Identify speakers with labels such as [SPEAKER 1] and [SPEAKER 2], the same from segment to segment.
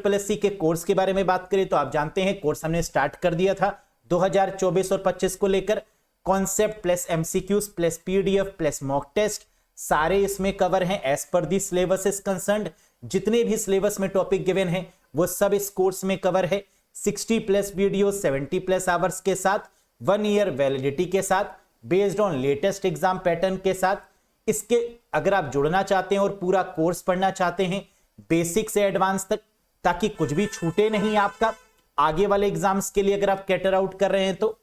[SPEAKER 1] IEEE के course के बारे में बात करें तो आप जानते हैं कोर्स हमने स्टार्ट कर दिया था 2024 और 25 को लेकर। Concept plus MCQs plus PDF plus mock test सारे इसमें कवर हैं as per the syllabus is concerned. जितने भी सिलेबस में टॉपिक गिवन है वो सब इस कोर्स में कवर है। 60 प्लस वीडियो 70 प्लस आवर्स के साथ 1 ईयर वैलिडिटी के साथ based on latest exam pattern के साथ। इसके अगर आप जुड़ना चाहते हैं और पूरा कोर्स पढ़ना चाहते हैं बेसिक से एडवांस तक, ताकि कुछ भी छूटे नहीं आपका आगे वाले एग्जाम्स के लिए, अगर आप कैटर आउट कर रहे हैं तो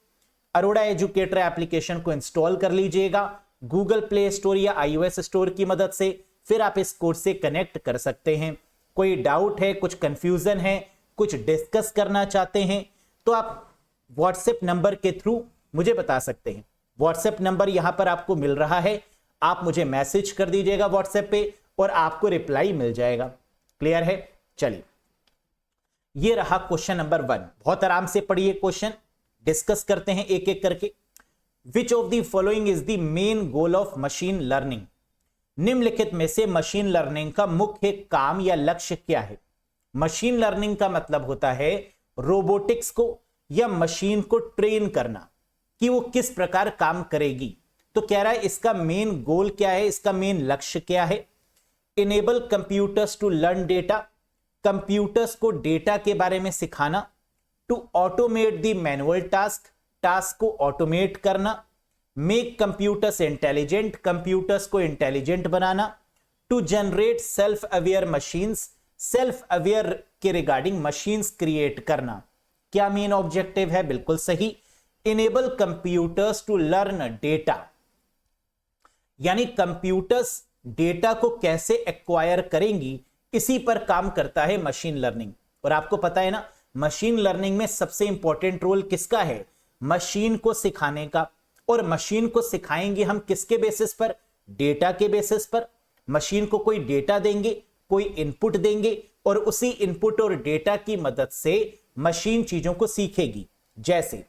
[SPEAKER 1] अरोड़ा एजुकेटर एप्लीकेशन को इंस्टॉल कर लीजिएगा गूगल प्ले स्टोर या iOS स्टोर की मदद से। फिर आप इस कोर्स से कनेक्ट कर सकते हैं। कोई डाउट है, कुछ कंफ्यूजन है, कुछ डिस्कस करना चाहते हैं तो आप व्हाट्सएप नंबर के थ्रू मुझे बता सकते हैं। व्हाट्सएप नंबर यहां पर आपको मिल रहा है, आप मुझे मैसेज कर दीजिएगा व्हाट्सएप पे और आपको रिप्लाई मिल जाएगा। क्लियर है? चलिए, ये रहा क्वेश्चन नंबर 1। बहुत आराम से पढ़िए, क्वेश्चन डिस्कस करते हैं एक एक करके। विच of the following is the main goal of machine learning? निम्नलिखित में से मशीन लर्निंग का मुख्य काम या लक्ष्य क्या है? मशीन लर्निंग का मतलब होता है रोबोटिक्स को या मशीन को ट्रेन करना कि वो किस प्रकार काम करेगी। तो कह रहा है इसका मेन गोल क्या है, इसका मेन लक्ष्य क्या है? Enable computers to learn data, computers को डेटा के बारे में सिखाना। To automate the manual task, task को ऑटोमेट करना। मेक कंप्यूटर्स इंटेलिजेंट, कंप्यूटर्स को इंटेलिजेंट बनाना। To generate self aware machines, self aware के रिगार्डिंग मशीन्स क्रिएट करना। क्या मेन ऑब्जेक्टिव है? बिल्कुल सही, enable computers to learn data, यानी कंप्यूटर्स डेटा को कैसे एक्वायर करेंगी इसी पर काम करता है मशीन लर्निंग। और आपको पता है ना, मशीन लर्निंग में सबसे इंपॉर्टेंट रोल किसका है? मशीन को सिखाने का। और मशीन को सिखाएंगे हम किसके बेसिस पर? डेटा के बेसिस पर। मशीन को कोई डेटा देंगे, कोई इनपुट देंगे और उसी इनपुट और डेटा की मदद से मशीन चीजों को सीखेगी। जैसे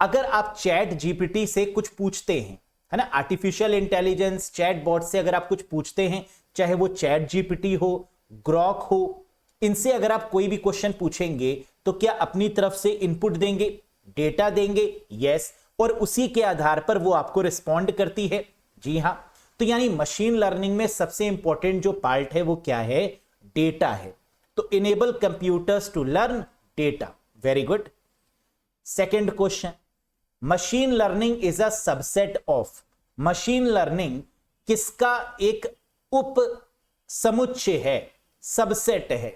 [SPEAKER 1] अगर आप चैट जीपीटी से कुछ पूछते हैं, है ना, आर्टिफिशियल इंटेलिजेंस चैट बॉट से अगर आप कुछ पूछते हैं, चाहे वो चैट जीपीटी हो, ग्रॉक हो, इनसे अगर आप कोई भी क्वेश्चन पूछेंगे तो क्या अपनी तरफ से इनपुट देंगे, डेटा देंगे? यस। और उसी के आधार पर वो आपको रिस्पॉन्ड करती है। जी हां। तो यानी मशीन लर्निंग में सबसे इंपॉर्टेंट जो पार्ट है वो क्या है? डेटा है। तो enable computers to learn data. Very good. Second question, machine learning is a subset of. Machine learning किसका एक उप समुच्चय है, सबसेट है?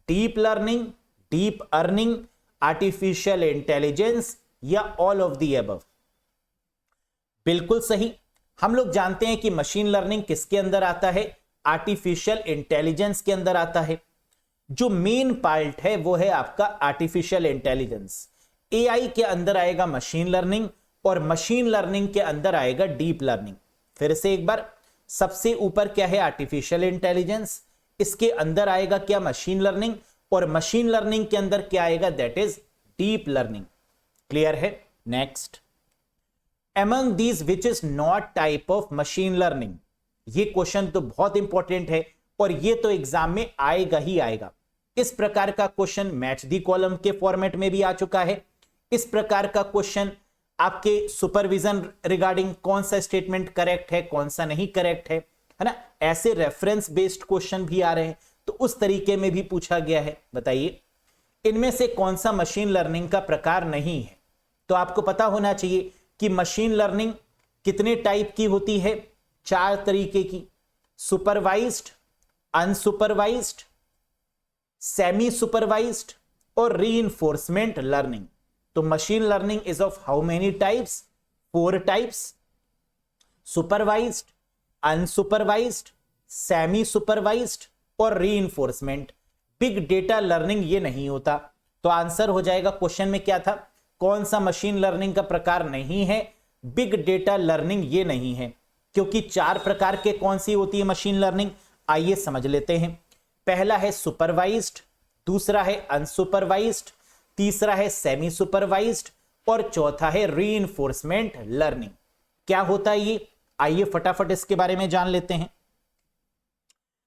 [SPEAKER 1] Deep learning, deep learning, artificial intelligence या ऑल ऑफ द अबव? बिल्कुल सही। हम लोग जानते हैं कि मशीन लर्निंग किसके अंदर आता है? आर्टिफिशियल इंटेलिजेंस के अंदर आता है। जो मेन पार्ट है वो है आपका आर्टिफिशियल इंटेलिजेंस। एआई के अंदर आएगा मशीन लर्निंग और मशीन लर्निंग के अंदर आएगा डीप लर्निंग। फिर से एक बार, सबसे ऊपर क्या है? आर्टिफिशियल इंटेलिजेंस, इसके अंदर आएगा क्या? मशीन लर्निंग, और मशीन लर्निंग के अंदर क्या आएगा? That is deep learning. Clear है? Next, among these which is not type of machine learning? ये क्वेश्चन तो बहुत इंपॉर्टेंट है और ये तो एग्जाम में आएगा ही आएगा। इस प्रकार का क्वेश्चन मैच दी कॉलम के फॉर्मेट में भी आ चुका है। इस प्रकार का क्वेश्चन आपके सुपरविजन रिगार्डिंग कौन सा स्टेटमेंट करेक्ट है, कौन सा नहीं करेक्ट है ना, ऐसे रेफरेंस बेस्ड क्वेश्चन भी आ रहे हैं, तो उस तरीके में भी पूछा गया है। बताइए इनमें से कौन सा मशीन लर्निंग का प्रकार नहीं है? तो आपको पता होना चाहिए कि मशीन लर्निंग कितने टाइप की होती है? 4 तरीके की, सुपरवाइज्ड, अनसुपरवाइज्ड, सेमी सुपरवाइज्ड और रीइंफोर्समेंट लर्निंग। तो machine learning is of how many types? 4 types, supervised, unsupervised, semi supervised और रीइंफोर्समेंट। बिग डेटा लर्निंग ये नहीं होता। तो आंसर हो जाएगा क्वेश्चन में क्या था? कौन सा मशीन लर्निंग का प्रकार नहीं है? बिग डेटा लर्निंग ये नहीं है। क्योंकि 4 प्रकार के कौन सी होती है मशीन लर्निंग? आइए समझ लेते हैं। पहला है सुपरवाइज्ड, दूसरा है अनसुपरवाइज्ड, तीसरा है सेमी सुपरवाइज्ड और चौथा है रीइंफोर्समेंट लर्निंग। क्या होता है ये? आइए फटाफट इसके बारे में जान लेते हैं।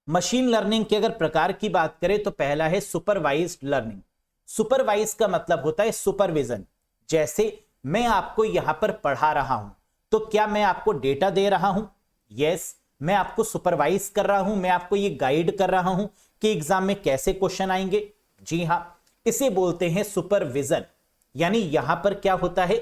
[SPEAKER 1] मशीन लर्निंग के अगर प्रकार की बात करें तो पहला है सुपरवाइज्ड लर्निंग। सुपरवाइज का मतलब होता है सुपरविजन। जैसे मैं आपको यहां पर पढ़ा रहा हूं तो क्या मैं आपको डेटा दे रहा हूं? यस, मैं आपको सुपरवाइज कर रहा हूं, मैं आपको ये गाइड कर रहा हूं कि एग्जाम में कैसे क्वेश्चन आएंगे। जी हां, इसे बोलते हैं सुपरविजन। यानी यहां पर क्या होता है,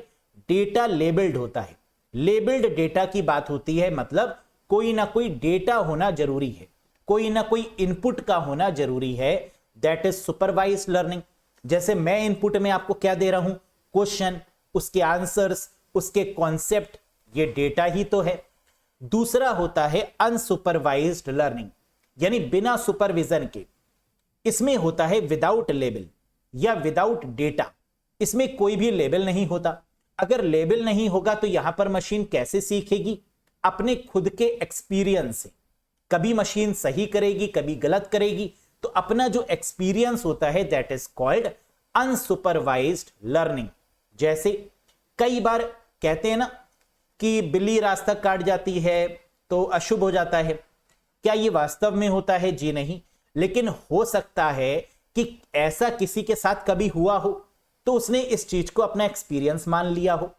[SPEAKER 1] डेटा लेबल्ड होता है। लेबल्ड डेटा की बात होती है, मतलब कोई ना कोई डेटा होना जरूरी है, कोई ना कोई इनपुट का होना जरूरी है, दैट इज सुपरवाइज्ड लर्निंग। जैसे मैं इनपुट में आपको क्या दे रहा हूं, क्वेश्चन, उसके आंसर्स, उसके कॉन्सेप्ट, ये डेटा ही तो है। दूसरा होता है अनसुपरवाइज्ड लर्निंग, यानी बिना सुपरविजन के। इसमें होता है विदाउट लेबल या विदाउट डेटा, इसमें कोई भी लेबल नहीं होता। अगर लेबल नहीं होगा तो यहां पर मशीन कैसे सीखेगी? अपने खुद के एक्सपीरियंस से। कभी मशीन सही करेगी, कभी गलत करेगी, तो अपना जो एक्सपीरियंस होता है that is called unsupervised learning. जैसे कई बार कहते हैं ना कि बिल्ली रास्ता काट जाती है तो अशुभ हो जाता है। क्या ये वास्तव में होता है? जी नहीं, लेकिन हो सकता है कि ऐसा किसी के साथ कभी हुआ हो तो उसने इस चीज को अपना एक्सपीरियंस मान लिया हो।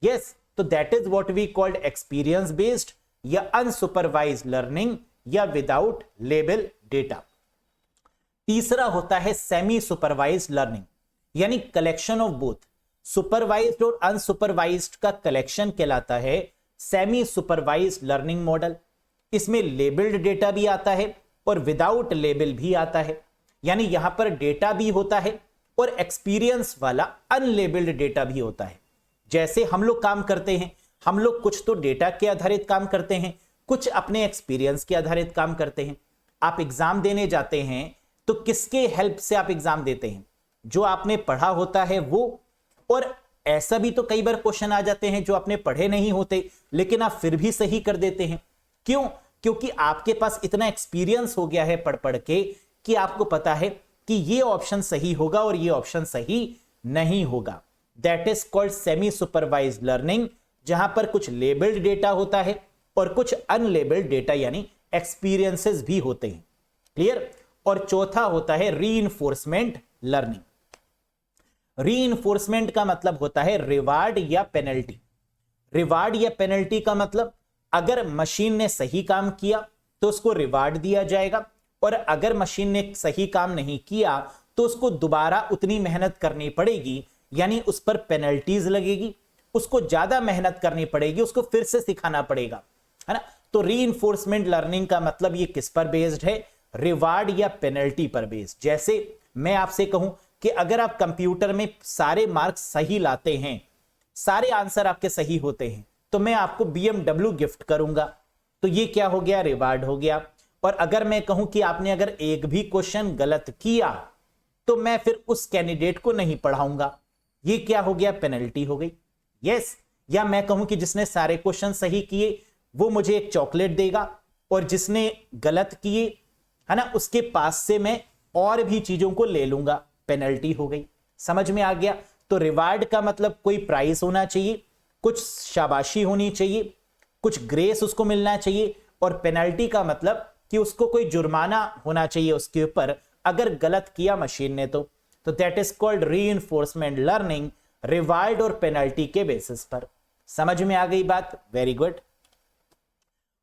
[SPEAKER 1] यस, तो that is what we called experience based या अनसुपरवाइज्ड लर्निंग या विदाउट लेबल डेटा। तीसरा होता है सेमी सुपरवाइज्ड लर्निंग, यानी कलेक्शन ऑफ बोथ। सुपरवाइज्ड और अनसुपरवाइज्ड का कलेक्शन कहलाता है सेमी सुपरवाइज्ड लर्निंग मॉडल। इसमें लेबल्ड डेटा भी आता है और विदाउट लेबल भी आता है, यानी यहां पर डेटा भी होता है और एक्सपीरियंस वाला अनलेबल्ड डेटा भी होता है। जैसे हम लोग काम करते हैं, हम लोग कुछ तो डेटा के आधारित काम करते हैं, कुछ अपने एक्सपीरियंस के आधारित काम करते हैं। आप एग्जाम देने जाते हैं तो किसके हेल्प से आप एग्जाम देते हैं? जो आपने पढ़ा होता है वो। और ऐसा भी तो कई बार क्वेश्चन आ जाते हैं जो आपने पढ़े नहीं होते लेकिन आप फिर भी सही कर देते हैं। क्यों? क्योंकि आपके पास इतना एक्सपीरियंस हो गया है पढ़ पढ़ के कि आपको पता है कि ये ऑप्शन सही होगा और ये ऑप्शन सही नहीं होगा। That is called semi supervised learning, जहां पर कुछ लेबल्ड डेटा होता है और कुछ अनलेबल्ड डेटा यानी एक्सपीरियंसेस भी होते हैं। क्लियर? और चौथा होता है रीइंफोर्समेंट लर्निंग। रीइंफोर्समेंट का मतलब होता है रिवार्ड या पेनल्टी। रिवार्ड या पेनल्टी का मतलब अगर मशीन ने सही काम किया तो उसको रिवार्ड दिया जाएगा, और अगर मशीन ने सही काम नहीं किया तो उसको दोबारा उतनी मेहनत करनी पड़ेगी, यानी उस पर पेनल्टीज लगेगी, उसको ज्यादा मेहनत करनी पड़ेगी, उसको फिर से सिखाना पड़ेगा, है ना। तो रीइंफोर्समेंट लर्निंग का मतलब ये किस पर बेस्ड है? रिवार्ड या पेनल्टी पर बेस्ड। जैसे मैं आपसे कहूं कि अगर आप कंप्यूटर में सारे मार्क्स सही लाते हैं, सारे आंसर आपके सही होते हैं, तो मैं आपको BMW गिफ्ट करूंगा, तो ये क्या हो गया? रिवार्ड हो गया। और अगर मैं कहूं कि आपने अगर एक भी क्वेश्चन गलत किया तो मैं फिर उस कैंडिडेट को नहीं पढ़ाऊंगा, ये क्या हो गया? पेनल्टी हो गई। यस, या मैं कहूं कि जिसने सारे क्वेश्चन सही किए वो मुझे एक चॉकलेट देगा, और जिसने गलत किए, है ना, उसके पास से मैं और भी चीजों को ले लूंगा, पेनल्टी हो गई। समझ में आ गया? तो रिवार्ड का मतलब कोई प्राइस होना चाहिए, कुछ शाबाशी होनी चाहिए, कुछ ग्रेस उसको मिलना चाहिए, और पेनल्टी का मतलब कि उसको कोई जुर्माना होना चाहिए उसके ऊपर अगर गलत किया मशीन ने तो that is called reinforcement learning, reward और पेनल्टी के बेसिस पर। समझ में आ गई बात? Very good.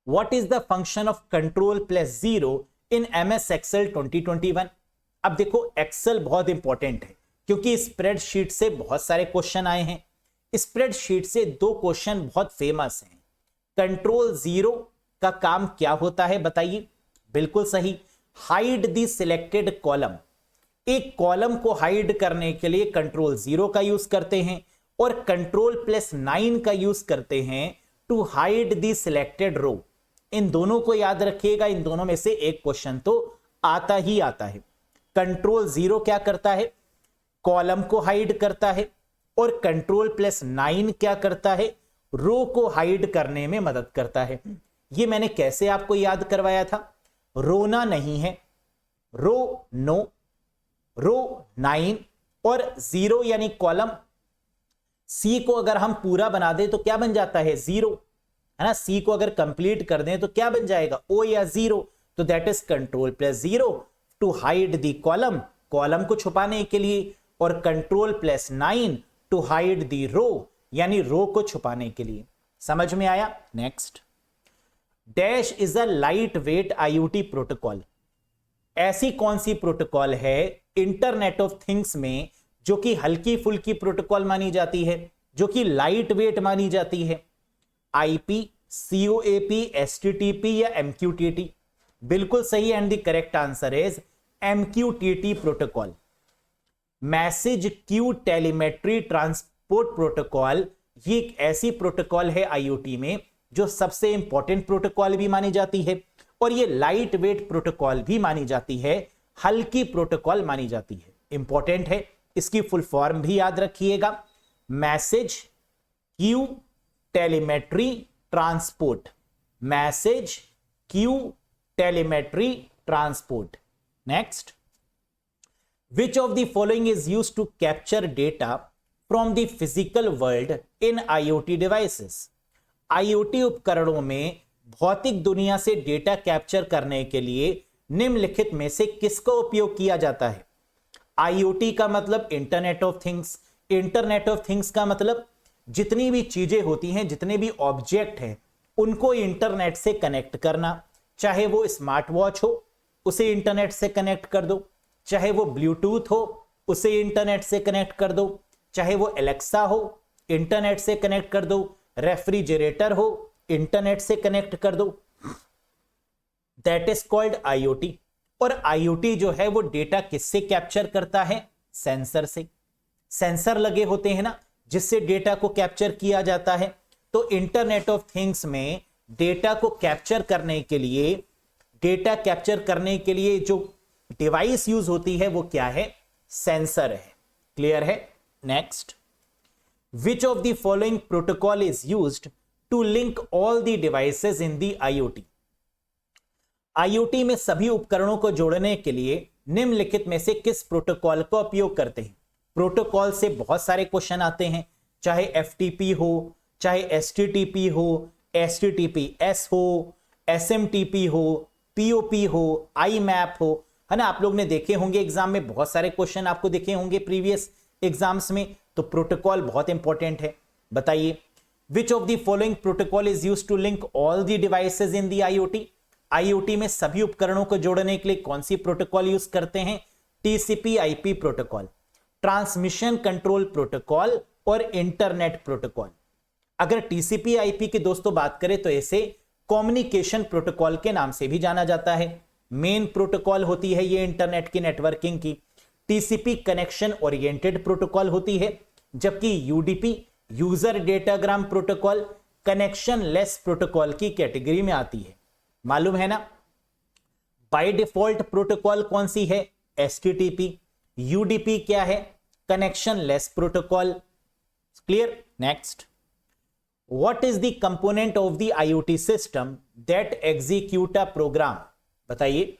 [SPEAKER 1] What is the function of control plus zero in MS Excel 2021? अब देखो, एक्सेल बहुत इंपॉर्टेंट है क्योंकि स्प्रेडशीट से बहुत सारे क्वेश्चन आए हैं। स्प्रेडशीट से दो क्वेश्चन बहुत फेमस हैं। कंट्रोल जीरो का काम क्या होता है बताइए? बिल्कुल सही, हाइड द सिलेक्टेड कॉलम। एक कॉलम को हाइड करने के लिए कंट्रोल जीरो का यूज करते हैं, और कंट्रोल प्लस 9 का यूज करते हैं टू हाइड द सिलेक्टेड रो। इन दोनों को याद रखिएगा, इन दोनों में से एक क्वेश्चन तो आता ही आता है। कंट्रोल जीरो क्या करता है? कॉलम को हाइड करता है, और कंट्रोल प्लस 9 क्या करता है? रो को हाइड करने में मदद करता है। ये मैंने कैसे आपको याद करवाया था? रोना नहीं है, रो नो, रो 9 और जीरो यानी कॉलम। सी को अगर हम पूरा बना दें तो क्या बन जाता है? जीरो, है ना। सी को अगर कंप्लीट कर दें तो क्या बन जाएगा? ओ या जीरो। तो that is control plus 0 to hide the column, column को छुपाने के लिए, और control plus 9 to hide the row, यानी रो को छुपाने के लिए। समझ में आया? Next, dash is a light weight IoT protocol. ऐसी कौन सी प्रोटोकॉल है इंटरनेट ऑफ थिंग्स में जो कि हल्की फुल्की प्रोटोकॉल मानी जाती है, जो कि लाइट वेट मानी जाती है? आईपी, सीओएपी, एचटीटीपी या एमक्यूटीटी? बिल्कुल सही, and the correct answer is MQTT protocol. Message queue telemetry transport protocol, ये एक ऐसी प्रोटोकॉल है आईओटी में जो सबसे इंपॉर्टेंट प्रोटोकॉल भी मानी जाती है, और ये लाइट वेट प्रोटोकॉल भी मानी जाती है, हल्की प्रोटोकॉल मानी जाती है। इंपॉर्टेंट है, इसकी फुल फॉर्म भी याद रखिएगा, message queue telemetry transport, message queue telemetry transport. Next, which of the following is used to capture data from the physical world in IoT devices? IoT उपकरणों में भौतिक दुनिया से डेटा कैप्चर करने के लिए निम्नलिखित में से किसका उपयोग किया जाता है? IoT का मतलब internet of things, internet of things का मतलब जितनी भी चीजें होती हैं, जितने भी ऑब्जेक्ट हैं, उनको इंटरनेट से कनेक्ट करना। चाहे वो स्मार्ट वॉच हो, उसे इंटरनेट से कनेक्ट कर दो, चाहे वो ब्लूटूथ हो, उसे इंटरनेट से कनेक्ट कर दो, चाहे वो एलेक्सा हो, इंटरनेट से कनेक्ट कर दो, रेफ्रिजरेटर हो, इंटरनेट से कनेक्ट कर दो। That is called IoT. और आईओटी जो है वो डेटा किससे कैप्चर करता है? सेंसर से। सेंसर लगे होते हैं ना, जिससे डेटा को कैप्चर किया जाता है। तो इंटरनेट ऑफ थिंग्स में डेटा को कैप्चर करने के लिए, डेटा कैप्चर करने के लिए जो डिवाइस यूज होती है वो क्या है? सेंसर है। क्लियर है? Next, which of the following protocol is used to link all the devices in the IoT? IoT में सभी उपकरणों को जोड़ने के लिए निम्नलिखित में से किस प्रोटोकॉल का उपयोग करते हैं? प्रोटोकॉल से बहुत सारे क्वेश्चन आते हैं, चाहे एफटीपी हो, चाहे एचटीटीपी हो, एचटीटीपीएस हो, एसएमटीपी हो, पीओपी हो, आईमैप हो, है ना? आप लोग ने देखे होंगे एग्जाम में, बहुत सारे क्वेश्चन आपको दिखे होंगे प्रीवियस एग्जाम्स में। तो प्रोटोकॉल बहुत इंपॉर्टेंट है। बताइए, which of the following protocol is used to link all the devices in the IoT? IoT में सभी उपकरणों को जोड़ने के लिए कौन सी प्रोटोकॉल यूज करते हैं? TCP IP protocol, transmission control protocol और इंटरनेट प्रोटोकॉल। अगर टीसीपी आईपी की दोस्तों बात करें तो इसे कम्युनिकेशन प्रोटोकॉल के नाम से भी जाना जाता है। मेन प्रोटोकॉल होती है ये इंटरनेट की नेटवर्किंग की। टीसीपी कनेक्शन ओरिएंटेड प्रोटोकॉल होती है, जबकि UDP user datagram protocol connection less protocol की कैटेगरी में आती है। मालूम है ना? बाय डिफॉल्ट प्रोटोकॉल कौन सी है? एचटीटीपी। यूडीपी क्या है? Connection less protocol. Clear? Next, what is the component of the IoT system that execute a program? बताइए,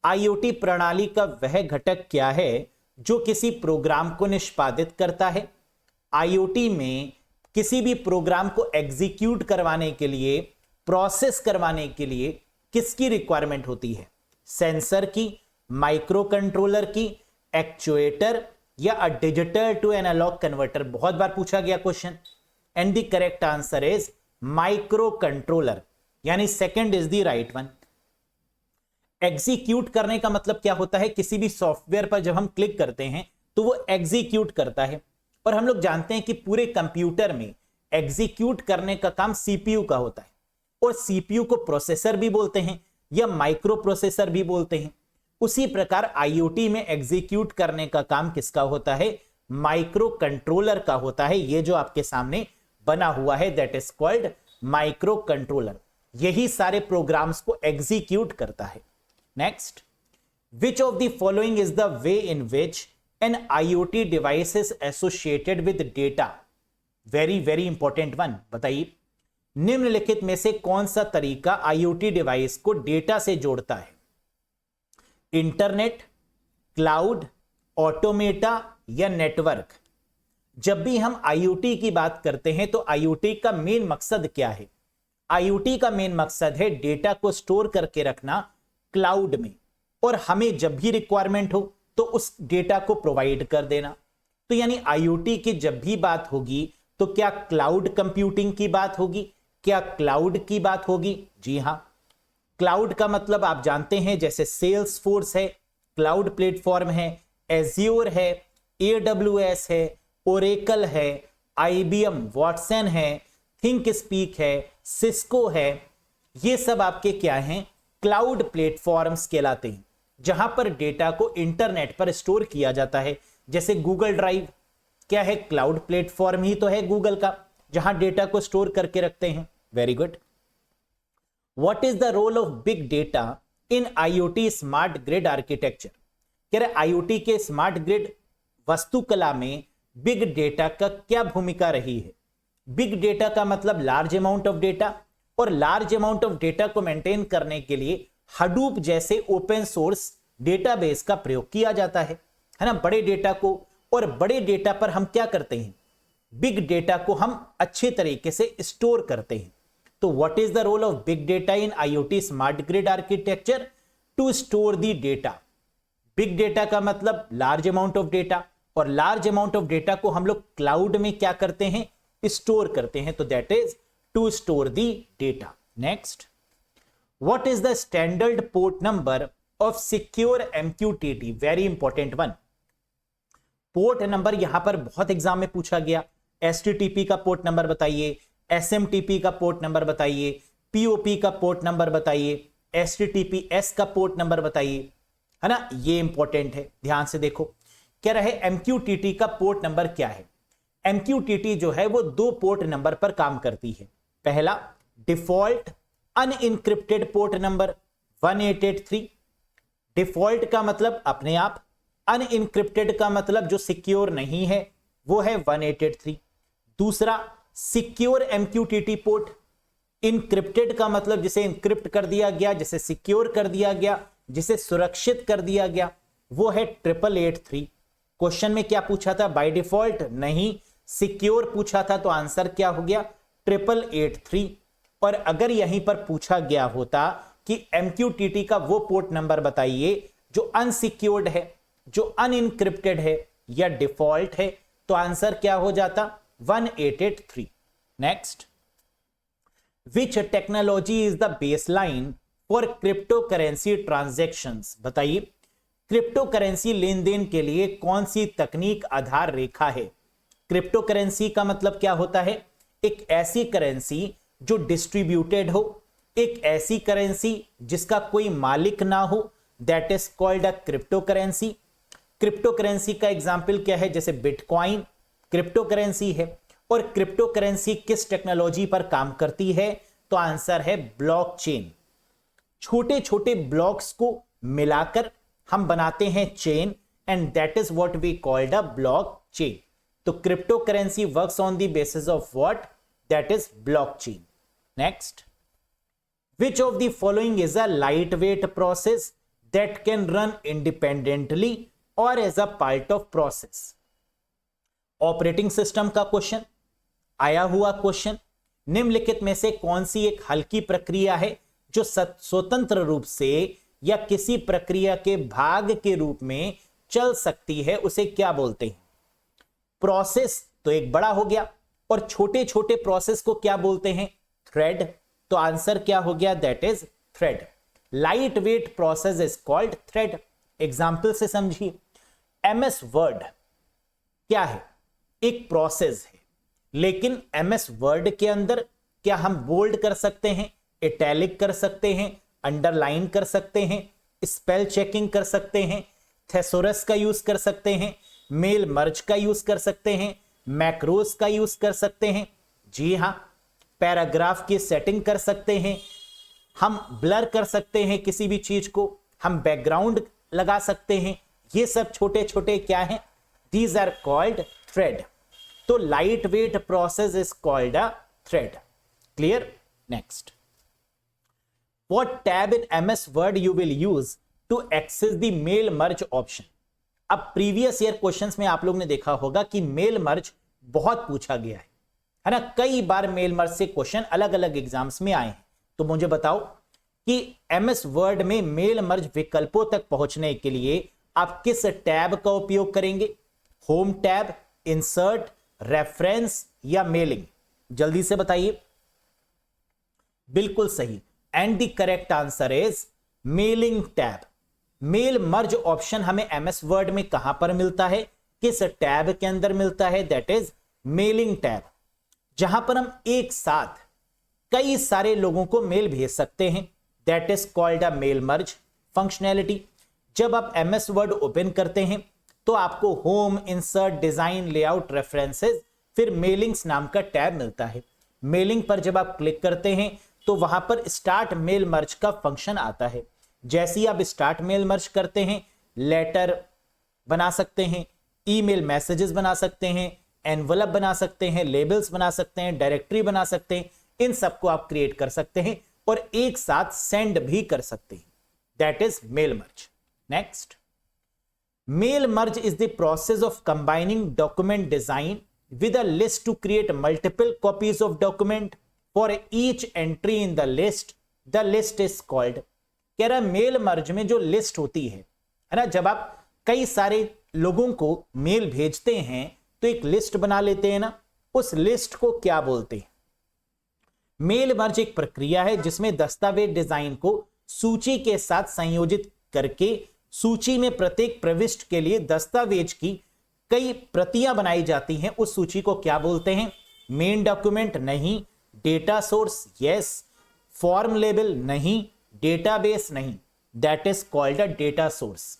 [SPEAKER 1] आईओटी प्रणाली का वह घटक क्या है जो किसी प्रोग्राम को निष्पादित करता है? आईओटी में किसी भी प्रोग्राम को एग्जीक्यूट करवाने के लिए, प्रोसेस करवाने के लिए किसकी रिक्वायरमेंट होती है? सेंसर की, माइक्रो कंट्रोलर की, एक्चुएटर या a digital to analog converter? बहुत बार पूछा गया question, and the correct answer is microcontroller, यानी second is the right one. Execute करने का मतलब क्या होता है? किसी भी सॉफ्टवेयर पर जब हम क्लिक करते हैं तो वो एग्जीक्यूट करता है, और हम लोग जानते हैं कि पूरे कंप्यूटर में एग्जीक्यूट करने का काम सीपीयू का होता है, और सीपीयू को प्रोसेसर भी बोलते हैं या माइक्रो प्रोसेसर भी बोलते हैं। उसी प्रकार आईओटी में एग्जीक्यूट करने का काम किसका होता है? माइक्रो कंट्रोलर का होता है। ये जो आपके सामने बना हुआ है that is called micro controller, यही सारे प्रोग्राम्स को एग्जीक्यूट करता है। Next, which of the following is the way in which an IoT device is associated with data? very important one। बताइए, निम्नलिखित में से कौन सा तरीका IoT डिवाइस को डेटा से जोड़ता है? इंटरनेट, क्लाउड, ऑटोमेटा या नेटवर्क? जब भी हम IoT की बात करते हैं तो IoT का मेन मकसद क्या है? IoT का मेन मकसद है डेटा को स्टोर करके रखना, क्लाउड में, और हमें जब भी रिक्वायरमेंट हो तो उस डेटा को प्रोवाइड कर देना। तो यानी आईओटी की जब भी बात होगी तो क्या क्लाउड कंप्यूटिंग की बात होगी, क्या क्लाउड की बात होगी? जी हां। क्लाउड का मतलब आप जानते हैं, जैसे सेल्स फोर्स है, क्लाउड प्लेटफॉर्म है, एज्योर है, AWS है, ओरेकल है, IBM वॉटसन है, थिंक स्पीक है, सिस्को है। ये सब आपके क्या हैं? क्लाउड प्लेटफॉर्म्स कहलाते हैं, जहां पर डेटा को इंटरनेट पर स्टोर किया जाता है। जैसे गूगल ड्राइव क्या है? क्लाउड प्लेटफॉर्म ही तो है गूगल का, जहां डेटा को स्टोर करके रखते हैं। Very good. What is the role of big data in IoT smart grid architecture? कह रहे IoT के स्मार्ट ग्रिड वस्तुकला में बिग डेटा का क्या भूमिका रही है? बिग डेटा का मतलब लार्ज अमाउंट ऑफ डेटा, और लार्ज अमाउंट ऑफ डेटा को मेंटेन करने के लिए हडूप जैसे ओपन सोर्स डेटाबेस का प्रयोग किया जाता है ना, बड़े डेटा को। और बड़े डेटा पर हम क्या करते हैं? बिग डेटा को हम अच्छे तरीके से स्टोर करते हैं। तो what is the role of big data in IoT smart grid architecture? To store the data. Big data का मतलब लार्ज अमाउंट ऑफ डेटा, और लार्ज अमाउंट ऑफ डेटा को हम लोग क्लाउड में क्या करते हैं? स्टोर करते हैं। तो that is to store the data. Next, what is the standard port number of secure MQTT? Very important one. Port number यहां पर बहुत एग्जाम में पूछा गया। HTTP का पोर्ट नंबर बताइए, SMTP का पोर्ट नंबर बताइए, POP का पोर्ट नंबर बताइए, HTTPS का पोर्ट नंबर बताइए, है ना। ये इंपॉर्टेंट है, ध्यान से देखो। कह रहे MQTT का पोर्ट नंबर क्या है? MQTT जो है वो 2 पोर्ट नंबर पर काम करती है। पहला default unencrypted port number 1883। Default का मतलब अपने आप, अनइनक्रिप्टेड का मतलब जो सिक्योर नहीं है, वो है 1883। दूसरा सिक्योर MQTT पोर्ट, इनक्रिप्टेड का मतलब जिसे इनक्रिप्ट कर दिया गया, जिसे सिक्योर कर दिया गया, जिसे सुरक्षित कर दिया गया, वो है 8883। क्वेश्चन में क्या पूछा था? बाय डिफॉल्ट नहीं, सिक्योर पूछा था, तो आंसर क्या हो गया? 8883। और अगर यहीं पर पूछा गया होता कि MQTT का वो पोर्ट नंबर बताइए जो अनसिक्योर्ड है, जो अनइनक्रिप्टेड है या डिफॉल्ट है, तो आंसर क्या हो जाता? 1883। Next, which technology is the baseline for crypto currency transactions? बताइए, क्रिप्टो करेंसी लेन देन के लिए कौन सी तकनीक आधार रेखा है? क्रिप्टो करेंसी का मतलब क्या होता है? एक ऐसी करेंसी जो डिस्ट्रीब्यूटेड हो, एक ऐसी करेंसी जिसका कोई मालिक ना हो, that is called a crypto currency. Crypto currency का एग्जाम्पल क्या है? जैसे बिटकॉइन क्रिप्टो करेंसी है। और क्रिप्टो करेंसी किस टेक्नोलॉजी पर काम करती है? तो आंसर है ब्लॉकचेन। छोटे छोटे ब्लॉक्स को मिलाकर हम बनाते हैं chain, and that is what we called a blockchain. तो cryptocurrency works on the basis of what? That is blockchain. Next, which of the following is a lightweight process that can run independently or as a part of process? Operating system का question आया हुआ question. निम्नलिखित में से कौन सी एक हल्की प्रक्रिया है जो स्वतंत्र रूप से या किसी प्रक्रिया के भाग के रूप में चल सकती है, उसे क्या बोलते हैं? प्रोसेस तो एक बड़ा हो गया, और छोटे छोटे प्रोसेस को क्या बोलते हैं? थ्रेड। तो आंसर क्या हो गया? That is thread. Light weight process is called thread. Example से समझिए, MS वर्ड क्या है? एक प्रोसेस है, लेकिन MS वर्ड के अंदर क्या हम बोल्ड कर सकते हैं, इटैलिक कर सकते हैं, अंडरलाइन कर सकते हैं, स्पेल चेकिंग कर सकते हैं, थेसोरस का यूज कर सकते हैं, मेल मर्ज का यूज कर सकते हैं, मैक्रोस का यूज कर सकते हैं? जी हां। पैराग्राफ की सेटिंग कर सकते हैं, हम ब्लर कर सकते हैं किसी भी चीज को, हम बैकग्राउंड लगा सकते हैं। ये सब छोटे छोटे क्या हैं? These are called thread. तो light weight process is called a thread. Clear? Next, what tab in MS Word you will use to access the mail merge option? अब प्रीवियस ईयर क्वेश्चंस में आप लोग ने देखा होगा कि मेल मर्ज बहुत पूछा गया है ना। कई बार मेल मर्ज से क्वेश्चन अलग अलग एग्जाम्स में आए हैं। तो मुझे बताओ, कि एमएस वर्ड में मेल मर्ज विकल्पों तक पहुंचने के लिए आप किस टैब का उपयोग करेंगे? होम टैब, इंसर्ट, रेफरेंस या मेलिंग? जल्दी से बताइए। बिल्कुल सही, and the correct answer is mailing tab. Mail merge option हमें एमएस वर्ड में कहां पर मिलता है, किस टैब के अंदर मिलता है? दैट इज मेलिंग टैब, जहां पर हम एक साथ कई सारे लोगों को मेल भेज सकते हैं। That is called a mail merge functionality. जब आप एमएस वर्ड ओपन करते हैं तो आपको home, insert, design, layout, references, फिर मेलिंग्स नाम का टैब मिलता है। मेलिंग पर जब आप क्लिक करते हैं तो वहां पर स्टार्ट मेल मर्ज का फंक्शन आता है। जैसे ही आप स्टार्ट मेल मर्ज करते हैं, लेटर बना सकते हैं, ईमेल मैसेजेस बना सकते हैं, एनवलप बना सकते हैं, लेबल्स बना सकते हैं, डायरेक्टरी बना सकते हैं। इन सबको आप क्रिएट कर सकते हैं और एक साथ सेंड भी कर सकते हैं। That is mail merge. Next, mail merge is the process of combining document design with a list to create multiple copies of document for each entry in the list. The list is called, कह रहा mail merge में जो list होती है ना, जब आप कई सारे लोगों को मेल भेजते हैं तो एक लिस्ट बना लेते हैं ना, उस लिस्ट को क्या बोलते हैं? मेल मर्ज एक प्रक्रिया है जिसमें दस्तावेज डिजाइन को सूची के साथ संयोजित करके सूची में प्रत्येक प्रविष्टि के लिए दस्तावेज की कई प्रतियां बनाई जाती हैं। उस सूची को क्या बोलते हैं? मेन डॉक्यूमेंट नहीं, data source yes, form label नहीं, डेटाबेस नहीं। That is called a data source.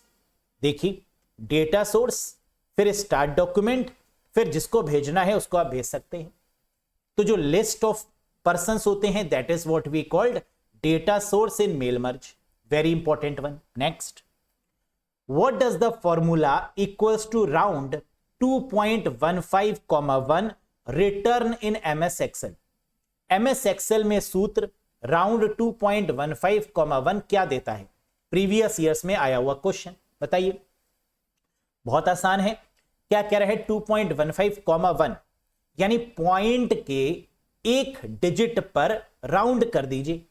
[SPEAKER 1] देखिए, डेटा सोर्स, फिर स्टार्ट डॉक्यूमेंट, फिर जिसको भेजना है उसको आप भेज सकते हैं। तो जो लिस्ट ऑफ पर्संस होते हैं that is what we called data source in mail merge. Very important one. Next, what does the formula equals to round 2.15, return in MS Excel? MS Excel में सूत्र राउंड 2.15, क्या देता है? Previous years में आया हुआ क्वेश्चन, बताइए। बहुत आसान है। क्या कह रहा है? 2.15, यानी पॉइंट के एक डिजिट पर राउंड कर दीजिए।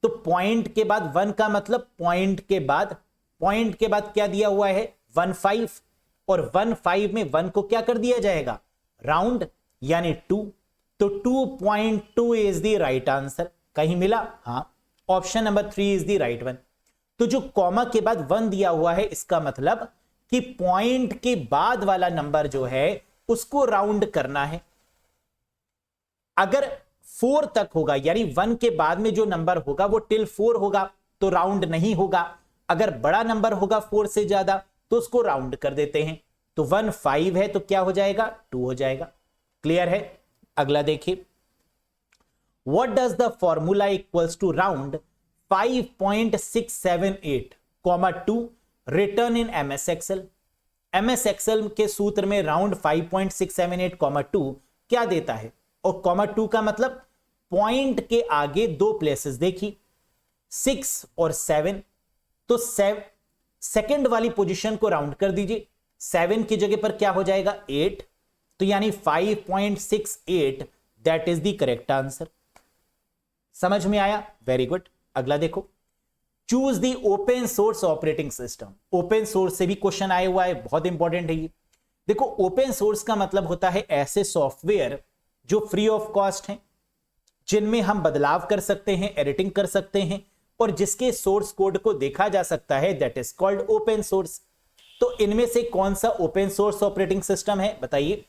[SPEAKER 1] तो पॉइंट के बाद 1 का मतलब पॉइंट के बाद क्या दिया हुआ है? 15, और 15 में 1 को क्या कर दिया जाएगा? राउंड, यानी 2। तो 2.2 इज द राइट आंसर। कहीं मिला? हां, option number 3 is the right one. तो जो कॉमा के बाद 1 दिया हुआ है, इसका मतलब कि पॉइंट के बाद वाला नंबर जो है उसको राउंड करना है। अगर 4 तक होगा, यानी 1 के बाद में जो नंबर होगा वो टिल 4 होगा, तो राउंड नहीं होगा। अगर बड़ा नंबर होगा 4 से ज्यादा तो उसको राउंड कर देते हैं। तो 1 5 है तो क्या हो जाएगा? 2 हो जाएगा। क्लियर है? अगला देखिए, what does the formula equals to round 5.678, 2 return in MS Excel. MS Excel के सूत्र में राउंड 5.678, 2 क्या देता है? और 2 का मतलब पॉइंट के आगे 2 प्लेसेस देखिए, 6 और 7। तो सेकंड वाली पोजीशन को राउंड कर दीजिए। 7 की जगह पर क्या हो जाएगा? 8। तो यानी 5.68 that is the correct answer. समझ में आया? Very good. अगला देखो, choose the open source operating system. Open source से भी क्वेश्चन आया हुआ है, बहुत इंपॉर्टेंट है ये। देखो, ओपन सोर्स का मतलब होता है ऐसे सॉफ्टवेयर जो फ्री ऑफ कॉस्ट हैं, जिनमें हम बदलाव कर सकते हैं, एडिटिंग कर सकते हैं, और जिसके सोर्स कोड को देखा जा सकता है, that is called open source. तो इनमें से कौन सा ओपन सोर्स ऑपरेटिंग सिस्टम है? बताइए।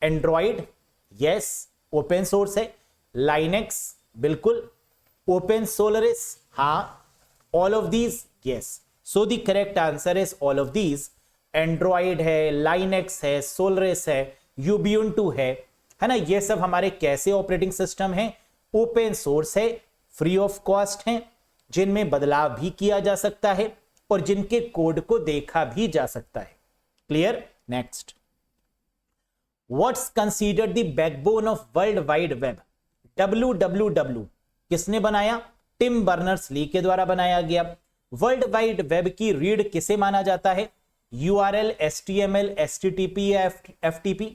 [SPEAKER 1] एंड्रॉइड, यस, ओपन सोर्स है। लाइनेक्स, बिल्कुल। ओपन सोलरिस, हां। All of these, yes. So the correct answer is all of these. Android है, लाइनेक्स है, सोलरिस है, यूबुंटू है ना। ये सब हमारे कैसे ऑपरेटिंग सिस्टम है? ओपन सोर्स है, फ्री ऑफ कॉस्ट है, जिनमें बदलाव भी किया जा सकता है और जिनके कोड को देखा भी जा सकता है। Clear? Next, what's considered the backbone of world wide web? WWW किसने बनाया? टिम बर्नर्स-ली के द्वारा बनाया गया। वर्ल्ड वाइड वेब की रीढ़ किसे माना जाता है? URL, HTML, HTTP या FTP?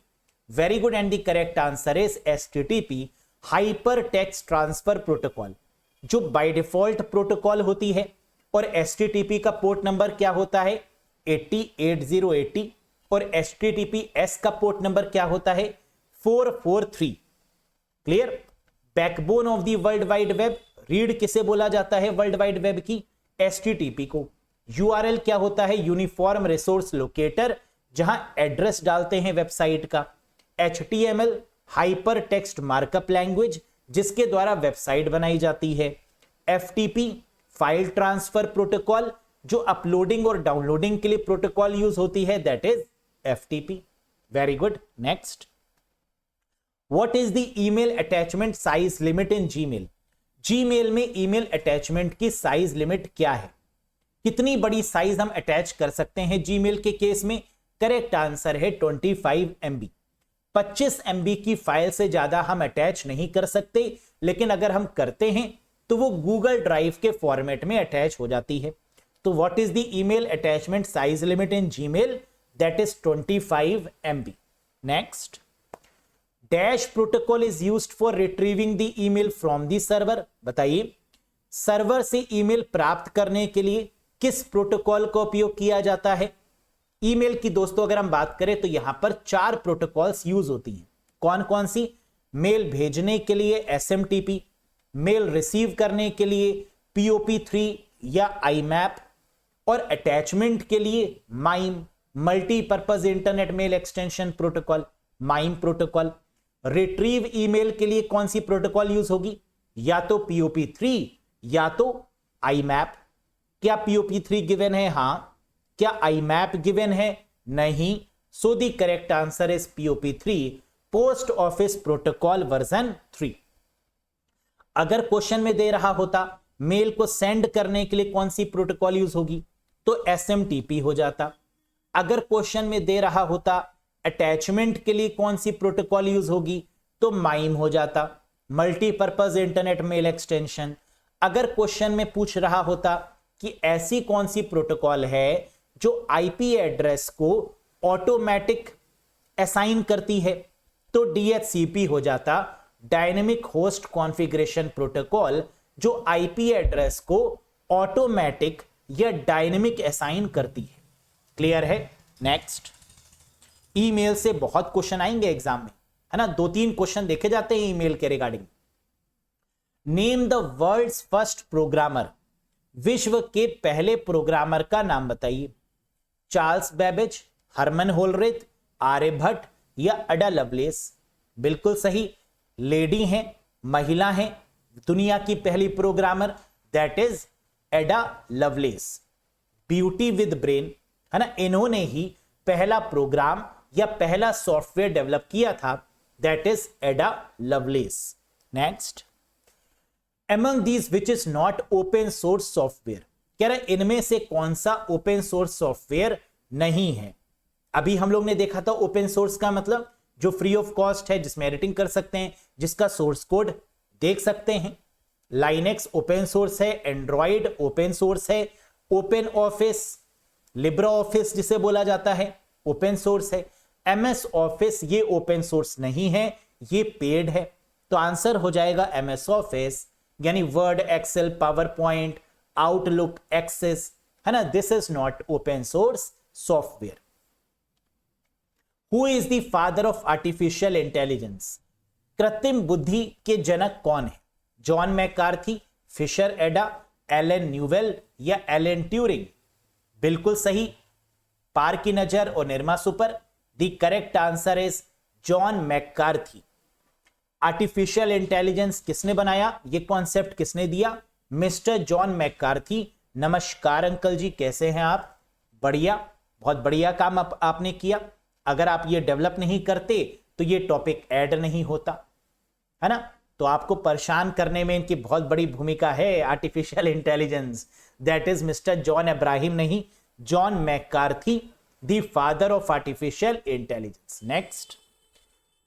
[SPEAKER 1] Very good, and the correct answer is HTTP, hyper text transfer protocol. जो बाय डिफॉल्ट प्रोटोकॉल होती है, और HTTP का पोर्ट नंबर क्या होता है 808080, और HTTPS का पोर्ट नंबर क्या होता है 443। Clear? Backbone of the world wide web, read किसे बोला जाता है वर्ल्ड वाइड वेब की? HTTP को। URL क्या होता है? यूनिफॉर्म रिसोर्स लोकेटर, जहां एड्रेस डालते हैं वेबसाइट का। HTML hyper text markup language, जिसके द्वारा वेबसाइट बनाई जाती है। FTP फाइल ट्रांसफर प्रोटोकॉल, जो अपलोडिंग और डाउनलोडिंग के लिए प्रोटोकॉल यूज होती है, that is FTP। Very good. Next, what is the email attachment size limit in Gmail? Gmail में ईमेल अटैचमेंट की साइज लिमिट क्या है? कितनी बड़ी साइज हम अटैच कर सकते हैं जीमेल के केस में? करेक्ट आंसर है 25 MB। 25 MB की फाइल से ज्यादा हम अटैच नहीं कर सकते, लेकिन अगर हम करते हैं तो वो गूगल ड्राइव के फॉर्मेट में अटैच हो जाती है। तो what is the email attachment size limit in Gmail? That is 25 MB। Next, dash protocol is used for retrieving the email from the server. बताइए, सर्वर से ईमेल प्राप्त करने के लिए किस प्रोटोकॉल का उपयोग किया जाता है? ईमेल की दोस्तों अगर हम बात करें तो यहां पर 4 प्रोटोकॉल्स यूज होती हैं। कौन कौन सी? मेल भेजने के लिए SMTP, मेल रिसीव करने के लिए POP3 या IMAP, और अटैचमेंट के लिए MIME, multipurpose internet mail extension protocol, MIME protocol. Retrieve email के लिए कौन सी प्रोटोकॉल यूज होगी? या तो POP3 या तो IMAP। क्या POP3 गिवन है? हां। क्या IMAP गिवन है? नहीं। सो the correct answer is POP3, post office protocol version 3। अगर क्वेश्चन में दे रहा होता मेल को सेंड करने के लिए कौन सी प्रोटोकॉल यूज होगी, तो SMTP हो जाता। अगर क्वेश्चन में दे रहा होता अटैचमेंट के लिए कौन सी प्रोटोकॉल यूज होगी, तो MIME हो जाता, मल्टीपर्पज इंटरनेट मेल एक्सटेंशन। अगर क्वेश्चन में पूछ रहा होता कि ऐसी कौन सी प्रोटोकॉल है जो IP एड्रेस को ऑटोमेटिक असाइन करती है, तो DHCP हो जाता, डायनेमिक होस्ट कॉन्फ़िगरेशन प्रोटोकॉल, जो IP एड्रेस को ऑटोमेटिक या डायनेमिक असाइन करती है। क्लियर है? नेक्स्ट, ईमेल से बहुत क्वेश्चन आएंगे एग्जाम में, है ना। 2-3 क्वेश्चन देखे जाते हैं ईमेल के regarding. Name the world's first programmer, विश्व के पहले प्रोग्रामर का नाम बताइए। Charles Babbage, Herman Hollerith, Aryabhata या अडा लवलेस? बिल्कुल सही, लेडी हैं, महिला हैं, दुनिया की पहली प्रोग्रामर, दैट इज एडा लवलेस। ब्यूटी विद ब्रेन, है ना, इन्होंने ही पहला प्रोग्राम या पहला सॉफ्टवेयर डेवलप किया था, दैट इज एडा loveless. Next, among these which is not open source software, कह रहा है इनमें से कौन सा ओपन सोर्स सॉफ्टवेयर नहीं है? अभी हम लोग ने देखा था ओपन सोर्स का मतलब जो फ्री ऑफ कॉस्ट है, जिसमें एडिटिंग कर सकते हैं, जिसका सोर्स कोड देख सकते हैं। लाइनेक्स ओपन सोर्स है, एंड्रॉइड ओपन सोर्स है, ओपन ऑफिस, लिब्रा ऑफिस जिसे बोला जाता है, ओपन सोर्स है। MS ऑफिस ये ओपन सोर्स नहीं है, ये पेड है। तो आंसर हो जाएगा MS ऑफिस, यानी Word, Excel, power point, Outlook, Access, है ना, this is not open source software. Who is the father of artificial intelligence? कृत्रिम बुद्धि के जनक कौन है? John McCarthy, Fisher Ada, Alan Newell या एलन ट्यूरिंग? बिल्कुल सही, पार की नजर और Nirma super. The correct answer is John McCarthy. Artificial intelligence किसने बनाया? ये कॉन्सेप्ट किसने दिया? Mister John McCarthy. नमस्कार अंकल जी, कैसे हैं आप? बढ़िया, बहुत बढ़िया काम आपने किया। अगर आप ये डेवलप नहीं करते तो ये टॉपिक ऐड नहीं होता, है ना। तो आपको परेशान करने में इनकी बहुत बड़ी भूमिका है, artificial intelligence. That is Mister John Abraham नहीं, John McCarthy, the father of artificial intelligence. Next,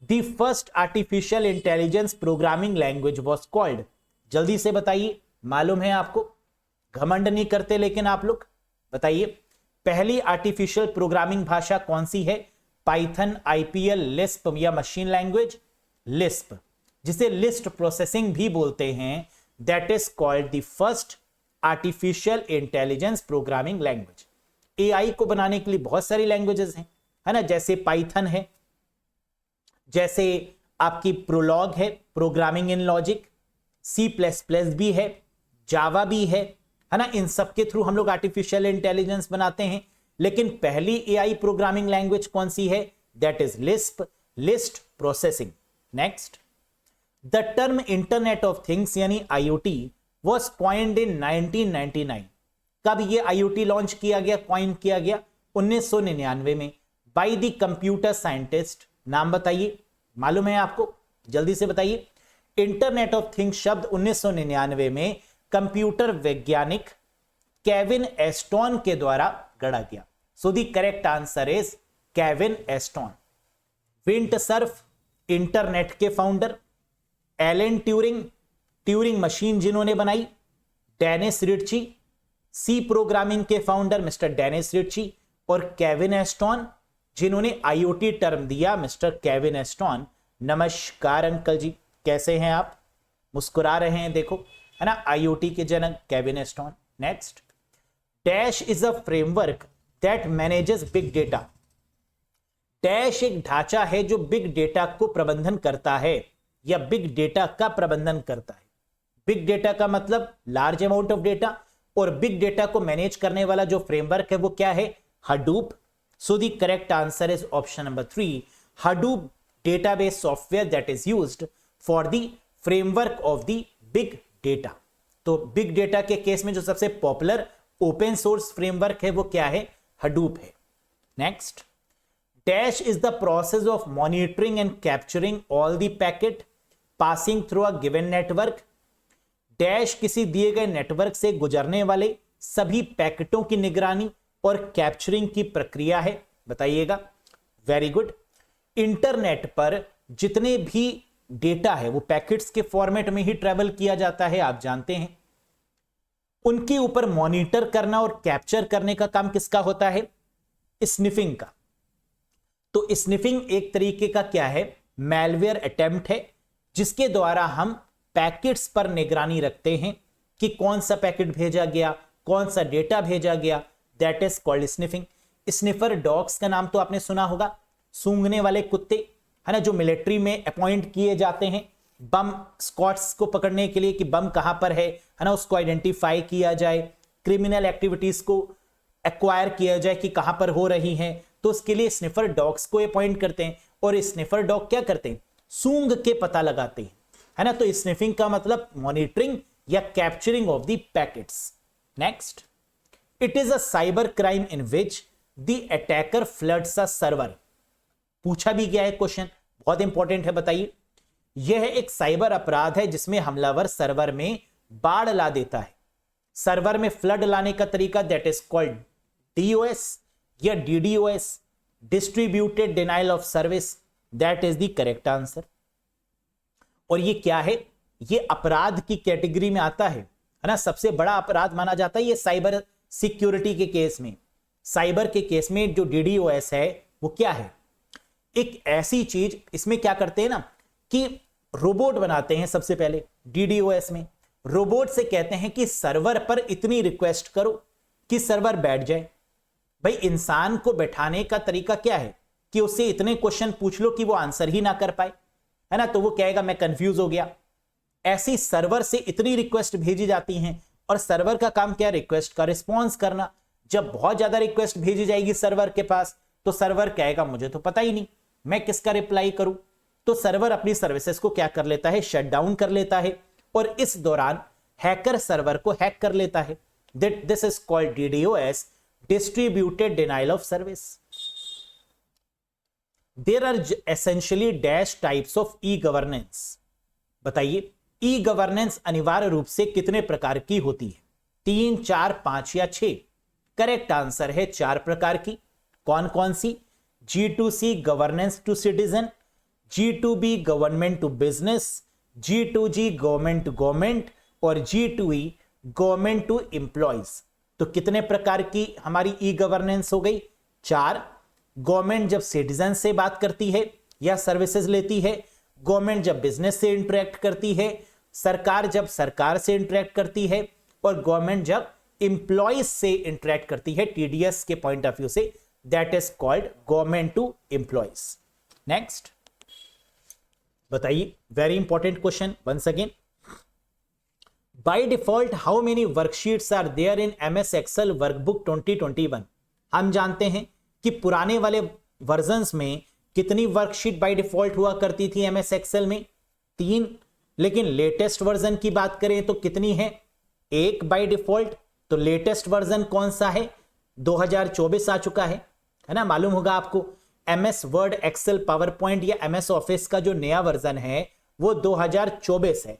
[SPEAKER 1] the first artificial intelligence programming language was called? जल्दी से बताइए, मालूम है आपको, घमंड नहीं करते लेकिन आप लोग बताइए, पहली आर्टिफिशियल प्रोग्रामिंग भाषा कौन सी है? पाइथन, IPL, लिस्प या मशीन लैंग्वेज? लिस्प, जिसे लिस्ट प्रोसेसिंग भी बोलते हैं, that is called the first artificial intelligence programming language. AI को बनाने के लिए बहुत सारी लैंग्वेजेस हैं, है ना, जैसे पाइथन है, जैसे आपकी प्रोलॉग है, प्रोग्रामिंग इन लॉजिक, C++ भी है, जावा भी है ना। इन सब के थ्रू हम लोग आर्टिफिशियल इंटेलिजेंस बनाते हैं। लेकिन पहली एआई प्रोग्रामिंग लैंग्वेज कौन सी है? That is Lisp, list processing. Next, the term internet of things यानी IoT वॉज कॉइन्ड इन 1999। कब ये IoT लॉन्च किया गया, कॉइन किया गया? 1999 में बाय द कंप्यूटर साइंटिस्ट। नाम बताइए, मालूम है आपको? जल्दी से बताइए। इंटरनेट ऑफ थिंग्स शब्द 1999 में कंप्यूटर वैज्ञानिक केविन एस्टॉन के द्वारा गढ़ा गया। So the correct answer is Kevin Ashton. Vint Cerf internet के founder, Alan Turing, Turing machine जिन्होंने बनाई, डेनिस रिच्ची, सी प्रोग्रामिंग के फाउंडर मिस्टर डेनिस रिच्ची, और केविन एस्टॉन जिन्होंने IoT टर्म दिया, मिस्टर केविन एस्टॉन। नमस्कार अंकल जी, कैसे हैं आप? मुस्कुरा रहे हैं, देखो, है ना, IoT के जनक Kevin Ashton. Next, dash is a framework that manages big data. Dash एक ढांचा है जो बिग डेटा को प्रबंधन करता है या बिग डेटा का प्रबंधन करता है। बिग डेटा का मतलब लार्ज अमाउंट ऑफ डेटा, और बिग डेटा को मैनेज करने वाला जो फ्रेमवर्क है वो क्या है? Hadoop. So the correct answer is option number 3, Hadoop database software that is used for the framework of the big data. तो बिग डेटा के केस में जो सबसे पॉपुलर ओपन सोर्स फ्रेमवर्क है वो क्या है? हडूप है। Next, dash is the process of monitoring and capturing all the packet passing through a given network. Dash किसी दिए गए नेटवर्क से गुजरने वाले सभी पैकेटों की निगरानी और कैप्चरिंग की प्रक्रिया है। बताइएगा। Very good. इंटरनेट पर जितने भी डेटा है वो पैकेट्स के फॉर्मेट में ही ट्रेवल किया जाता है, आप जानते हैं। उनके ऊपर मॉनिटर करना और कैप्चर करने का काम किसका होता है? स्निफिंग का। तो स्निफिंग एक तरीके का क्या है? मैलवेयर अटेम्प्ट है, जिसके द्वारा हम पैकेट्स पर निगरानी रखते हैं कि कौन सा पैकेट भेजा गया, कौन सा डेटा भेजा गया। That is called sniffing. Sniffer dogs का नाम तो आपने सुना होगा, सूंघने वाले कुत्ते, है ना, जो मिलिट्री में अपॉइंट किए जाते हैं बम स्क्वाड्स को पकड़ने के लिए कि बम कहां पर है ना, उसको आइडेंटिफाई किया जाए, क्रिमिनल एक्टिविटीज को एक्वायर किया जाए कि कहां पर हो रही हैं। तो उसके लिए स्निफर डॉग्स को अपॉइंट करते हैं, और स्निफर डॉग क्या करते हैं? सूंघ के पता लगाते हैं, है ना। तो स्निफिंग का मतलब मॉनिटरिंग या capturing of the packets. Next, it is a cyber crime in which the attacker floods a server. पूछा भी गया है क्वेश्चन, बहुत इंपॉर्टेंट है, बताइए। यह एक साइबर अपराध है जिसमें हमलावर सर्वर में बाढ़ ला देता है। सर्वर में फ्लड लाने का तरीका दैट इज कॉल्ड DOS या DDoS, distributed denial of service. That is the correct answer. और ये क्या है? ये अपराध की कैटेगरी में आता है ना। सबसे बड़ा अपराध माना जाता है ये साइबर सिक्योरिटी के केस में। साइबर के केस में जो DDoS है वो क्या है? एक ऐसी चीज, इसमें क्या करते हैं ना कि रोबोट बनाते हैं। सबसे पहले DDoS में रोबोट से कहते हैं कि सर्वर पर इतनी रिक्वेस्ट करो कि सर्वर बैठ जाए। भाई, इंसान को बैठाने का तरीका क्या है कि उससे इतने क्वेश्चन पूछ लो कि वो आंसर ही ना कर पाए, है ना। तो वो कहेगा मैं कंफ्यूज हो गया। ऐसी सर्वर से इतनी रिक्वेस्ट भेजी जाती हैं, और सर्वर का काम क्या? रिक्वेस्ट का रिस्पॉन्स करना। जब बहुत ज्यादा रिक्वेस्ट भेजी जाएगी सर्वर के पास, तो सर्वर कहेगा मुझे तो पता ही नहीं, मैं किसका रिप्लाई करूं। तो सर्वर अपनी सर्विसेज को क्या कर लेता है? शट डाउन कर लेता है, और इस दौरान हैकर सर्वर को हैक कर लेता है। This is called DDoS, distributed denial of service. There are essentially dash types of e governance. बताइए, ई गवर्नेंस अनिवार्य रूप से कितने प्रकार की होती है? 3, 4, 5 या 6? करेक्ट आंसर है 4 प्रकार की। कौन कौन सी? G2C governance to citizen, G2B government to business, G2G government to government, और G2E गवर्नमेंट टू एम्प्लॉयज। तो कितने प्रकार की हमारी ई गवर्नेंस हो गई? 4। गवर्नमेंट जब सिटीजन से बात करती है या सर्विसेज लेती है, गवर्नमेंट जब बिजनेस से इंटरेक्ट करती है, सरकार जब सरकार से इंटरेक्ट करती है और गवर्नमेंट जब इंप्लॉइज से इंटरेक्ट करती है टीडीएस के पॉइंट ऑफ व्यू से, that is called government to employees. Next बताइए, very important question once again, by default how many worksheets are there in MS Excel workbook 2021। हम जानते हैं कि पुराने वाले वर्जन्स में कितनी वर्कशीट बाय डिफॉल्ट हुआ करती थी एमएस एक्सेल में, 3, लेकिन लेटेस्ट वर्जन की बात करें तो कितनी है, 1 बाय डिफॉल्ट। तो लेटेस्ट वर्जन कौन सा है, 2024 आ चुका है ना, मालूम होगा आपको। MS Word, Excel, power point या एमएस ऑफिस का जो नया वर्जन है वो 2024 है,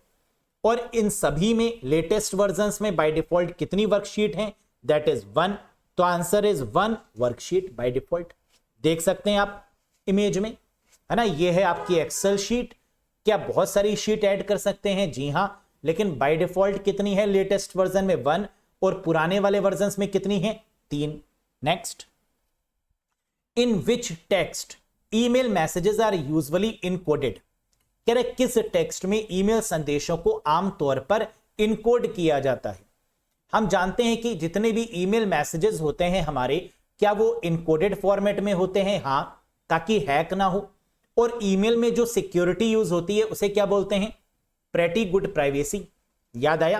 [SPEAKER 1] और इन सभी में लेटेस्ट वर्जन्स में बाय डिफॉल्ट कितनी वर्कशीट हैं, दैट इज 1। तो answer is 1 worksheet by default. देख सकते हैं आप इमेज में, है ना, ये है आपकी एक्सेल शीट। क्या बहुत सारी शीट ऐड कर सकते हैं, जी हां, लेकिन बाय डिफॉल्ट कितनी है लेटेस्ट वर्जन में, 1, और पुराने वाले वर्जन्स में कितनी है, 3। Next, in which text email messages are usually encoded. कह रहे किस टेक्स्ट में ईमेल संदेशों को आमतौर पर इनकोड किया जाता है। हम जानते हैं कि जितने भी ईमेल मैसेजेस होते हैं हमारे, क्या वो इनकोडेड फॉर्मेट में होते हैं, हां, ताकि हैक ना हो। और ईमेल में जो सिक्योरिटी यूज होती है उसे क्या बोलते हैं, प्रेटी गुड प्राइवेसी। याद आया,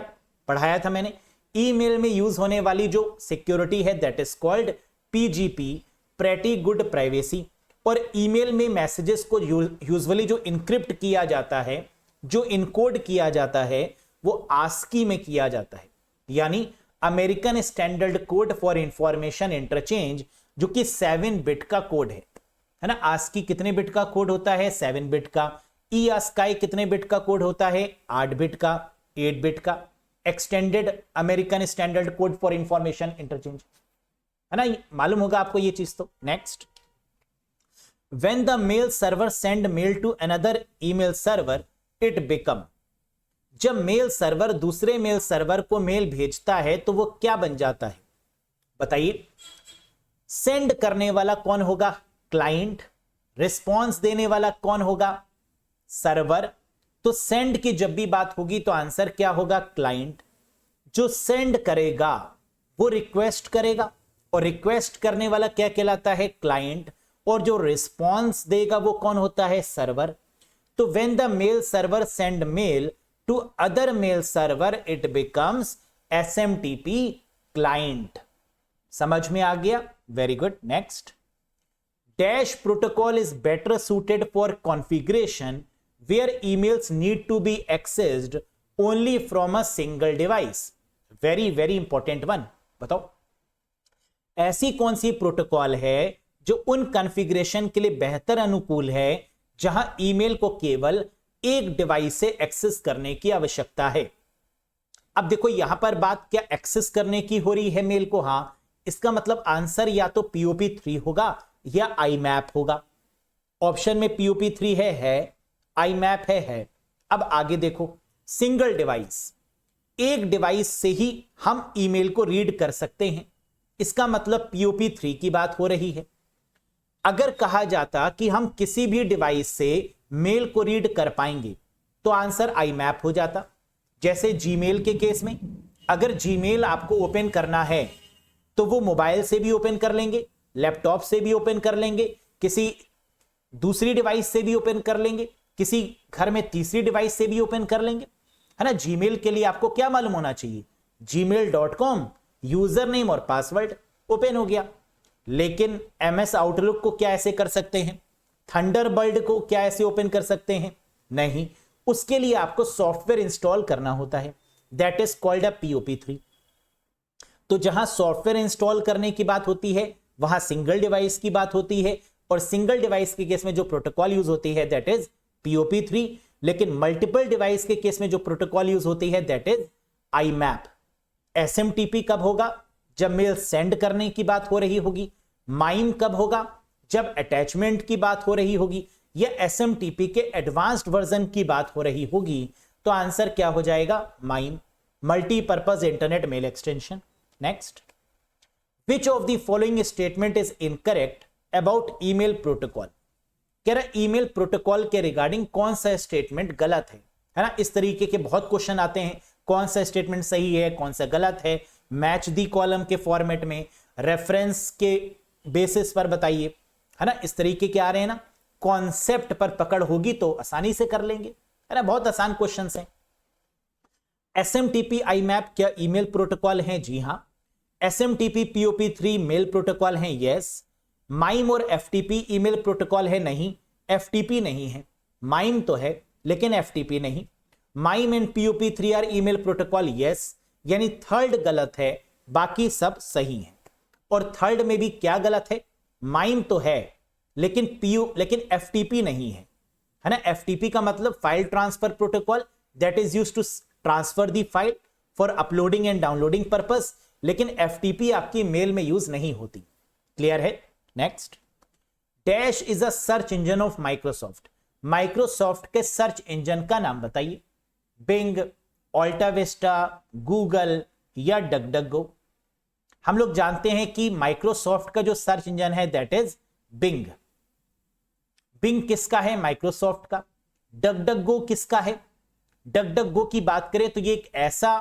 [SPEAKER 1] पढ़ाया था मैंने। ईमेल में यूज होने वाली जो सिक्योरिटी है that is called PGP, pretty good privacy. और ईमेल में मैसेजेस को यूजुअली जो इनक्रिप्ट किया जाता है, जो इनकोड किया जाता है, वो आस्की में किया जाता है, यानी American standard code for information interchange, जो कि 7 बिट का कोड है ना। आस्की कितने बिट का कोड होता है, 7 बिट का। ई आस्काई कितने बिट का कोड होता है, 8 बिट का, 8 बिट का। Extended American standard code for information interchange, है ना, मालूम होगा आपको ये चीज। तो next, when the mail server send mail to another email server it become। जब मेल सर्वर दूसरे मेल सर्वर को मेल भेजता है तो वो क्या बन जाता है, बताइए। सेंड करने वाला कौन होगा, क्लाइंट। रिस्पॉन्स देने वाला कौन होगा, सर्वर। तो सेंड की जब भी बात होगी तो आंसर क्या होगा, क्लाइंट। जो सेंड करेगा वो रिक्वेस्ट करेगा, और रिक्वेस्ट करने वाला क्या कहलाता है, क्लाइंट। और जो रिस्पॉन्स देगा वो कौन होता है, सर्वर। तो when the mail server send mail to other mail server it becomes SMTP client. समझ में आ गया, very good. Next, dash protocol is better suited for configuration where emails need to be accessed only from a single device. Very very important one, बताओ ऐसी कौन सी protocol है जो उन कॉन्फ़िगरेशन के लिए बेहतर अनुकूल है जहां ईमेल को केवल एक डिवाइस से एक्सेस करने की आवश्यकता है। अब देखो यहां पर बात क्या एक्सेस करने की हो रही है मेल को, हां, इसका मतलब आंसर या तो POP3 होगा या IMAP होगा। ऑप्शन में POP3 है, IMAP है। अब आगे देखो, सिंगल डिवाइस, एक डिवाइस से ही हम ईमेल को रीड कर सकते हैं, इसका मतलब POP3 की बात हो रही है। अगर कहा जाता कि हम किसी भी डिवाइस से मेल को रीड कर पाएंगे तो आंसर IMAP हो जाता। जैसे जीमेल के केस में, अगर जीमेल आपको ओपन करना है तो वो मोबाइल से भी ओपन कर लेंगे, लैपटॉप से भी ओपन कर लेंगे, किसी दूसरी डिवाइस से भी ओपन कर लेंगे, किसी घर में तीसरी डिवाइस से भी ओपन कर लेंगे, है ना। जीमेल के लिए आपको क्या मालूम होना चाहिए, gmail.com, यूजर नेम और पासवर्ड, ओपन हो गया। लेकिन MS आउटलुक को क्या ऐसे कर सकते हैं, थंडरबर्ड को क्या ऐसे ओपन कर सकते हैं, नहीं। उसके लिए आपको सॉफ्टवेयर इंस्टॉल करना होता है, that is called a POP3। तो जहां सॉफ्टवेयर इंस्टॉल करने की बात होती है वहां सिंगल डिवाइस की बात होती है, और सिंगल डिवाइस के केस में जो प्रोटोकॉल यूज होती है दैट इज POP3। लेकिन मल्टीपल डिवाइस के केस में जो प्रोटोकॉल यूज होती है दैट इज IMAP। SMTP कब होगा, जब मेल सेंड करने की बात हो रही होगी। माइम कब होगा, जब अटैचमेंट की बात हो रही होगी, या SMTP के एडवांस्ड वर्जन की बात हो रही होगी। तो आंसर क्या हो जाएगा, MIME, multipurpose internet mail extension. Next, which of the following statement is incorrect about email protocol. कह रहा ईमेल प्रोटोकॉल के रिगार्डिंग कौन सा स्टेटमेंट गलत है है ना। इस तरीके के बहुत क्वेश्चन आते हैं, कौन सा स्टेटमेंट सही है, कौन सा गलत है, मैच दी कॉलम के फॉर्मेट में, रेफरेंस के बेसिस पर बताइए, है ना। इस तरीके के आ रहे हैं ना। कॉन्सेप्ट पर पकड़ होगी तो आसानी से कर लेंगे, है ना। बहुत आसान क्वेश्चंस हैं। SMTP IMAP क्या ईमेल प्रोटोकॉल है? जी हां। SMTP POP3 मेल प्रोटोकॉल है? यस। माइम और FTP ईमेल प्रोटोकॉल है? नहीं, FTP नहीं है। माइम तो है लेकिन FTP नहीं। MIME and POP3 are email protocol? Yes. यानी थर्ड गलत है, बाकी सब सही है। और थर्ड में भी क्या गलत है? माइम तो है लेकिन FTP नहीं है ना। FTP का मतलब file transfer protocol, that is used to transfer the file for uploading and downloading purpose, लेकिन FTP आपकी मेल में यूज नहीं होती। क्लियर है? Next, dash is a search engine of Microsoft. Microsoft के सर्च इंजन का नाम बताइए। बिंग, ऑल्टा विस्टा, गूगल या डकडकगो। हम लोग जानते हैं कि माइक्रोसॉफ्ट का जो सर्च इंजन है दैट इज बिंग। बिंग किसका है? माइक्रोसॉफ्ट का। डकडकगो किसका है? डकडकगो की बात करें तो ये एक ऐसा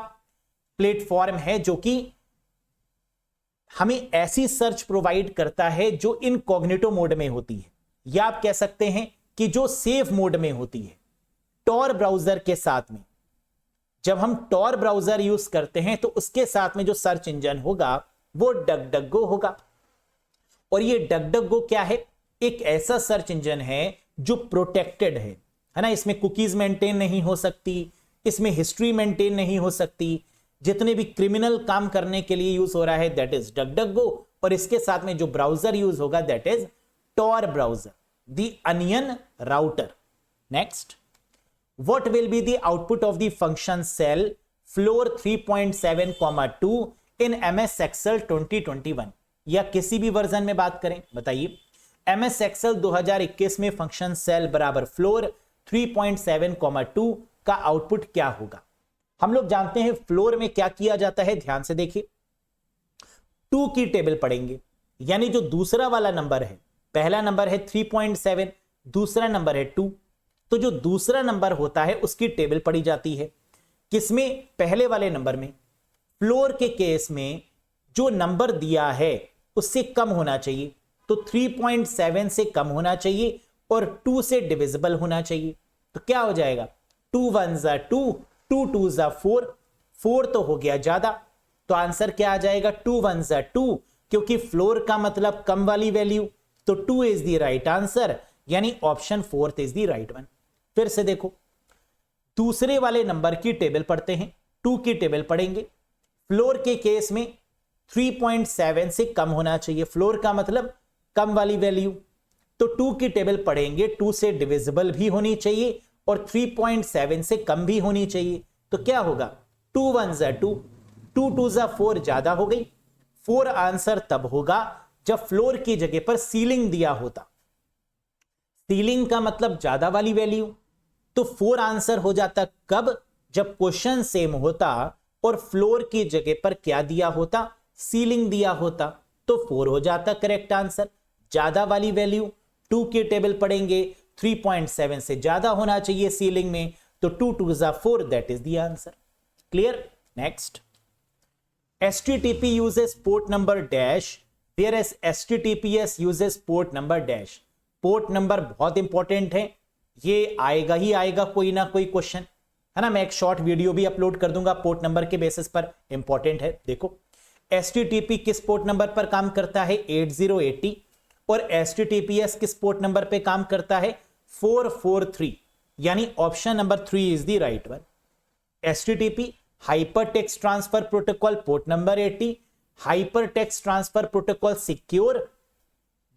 [SPEAKER 1] प्लेटफॉर्म है जो कि हमें ऐसी सर्च प्रोवाइड करता है जो इनकॉग्निटो मोड में होती है, या आप कह सकते हैं कि जो सेफ मोड में होती है। टॉर ब्राउजर के साथ में, जब हम टॉर ब्राउजर यूज करते हैं तो उसके साथ में जो सर्च इंजन होगा वो डकडकगो होगा। और ये डकडकगो क्या है? एक ऐसा सर्च इंजन है जो प्रोटेक्टेड है ना। इसमें कुकीज मेंटेन नहीं हो सकती, इसमें हिस्ट्री मेंटेन नहीं हो सकती। जितने भी क्रिमिनल काम करने के लिए यूज हो रहा है दैट इज डकडकगो, और इसके साथ में जो ब्राउजर यूज होगा that is Tor browser, the onion router. Next, what will be the output of the function ceil floor 3.7,2 in MS Excel 2021, या किसी भी वर्जन में बात करें बताइए। MS Excel 2021 में फंक्शन सेल बराबर फ्लोर 3.7,2 का आउटपुट क्या होगा? हम लोग जानते हैं फ्लोर में क्या किया जाता है, ध्यान से देखिए। 2 की टेबल पढ़ेंगे, यानी जो दूसरा वाला नंबर है, पहला नंबर है 3.7, दूसरा नंबर है 2, तो जो दूसरा नंबर होता है उसकी टेबल पढ़ी जाती है। किसमें? पहले वाले नंबर में। फ्लोर के केस में जो नंबर दिया है उससे कम होना चाहिए, तो 3.7 से कम होना चाहिए और 2 से डिविजिबल होना चाहिए। तो क्या हो जाएगा? 2 1 2, 2 2 4, 4 तो हो गया ज्यादा, तो आंसर क्या आ जाएगा? 2 1 2, क्योंकि फ्लोर का मतलब कम वाली वैल्यू, तो 2 इज द राइट आंसर, यानी option 4 is the right one. फिर से देखो, दूसरे वाले नंबर की टेबल पढ़ते हैं, 2 की टेबल पढ़ेंगे। फ्लोर के केस में 3.7 से कम होना चाहिए, फ्लोर का मतलब कम वाली वैल्यू, तो 2 की टेबल पढ़ेंगे, 2 से डिविजिबल भी होनी चाहिए और 3.7 से कम भी होनी चाहिए। तो क्या होगा? 2 1 2, 2 2 4 ज्यादा हो गई। 4 आंसर तब होगा जब फ्लोर की जगह पर सीलिंग दिया होता। सीलिंग का मतलब ज्यादा वाली वैल्यू, तो 4 आंसर हो जाता कब? जब क्वेश्चन सेम होता और फ्लोर की जगह पर क्या दिया होता? सीलिंग दिया होता, तो 4 हो जाता करेक्ट आंसर। ज्यादा वाली वैल्यू 2 की टेबल पढ़ेंगे, 3.7 से ज्यादा होना चाहिए सीलिंग में, तो 2 2 4, that is the answer. Clear? Next, HTTP uses port number dash whereas HTTPS uses port number dash। Port number बहुत इंपॉर्टेंट है, ये आएगा ही आएगा कोई ना कोई क्वेश्चन, है ना। मैं एक शॉर्ट वीडियो भी अपलोड कर दूंगा पोर्ट नंबर के बेसिस पर, इंपॉर्टेंट है। देखो, HTTP किस पोर्ट नंबर पर काम करता है? 8080, और HTTPS किस पोर्ट नंबर पे काम करता है? 443, यानी option number 3 is the right one. HTTP hyper text transfer protocol port number 80, hyper text transfer protocol secure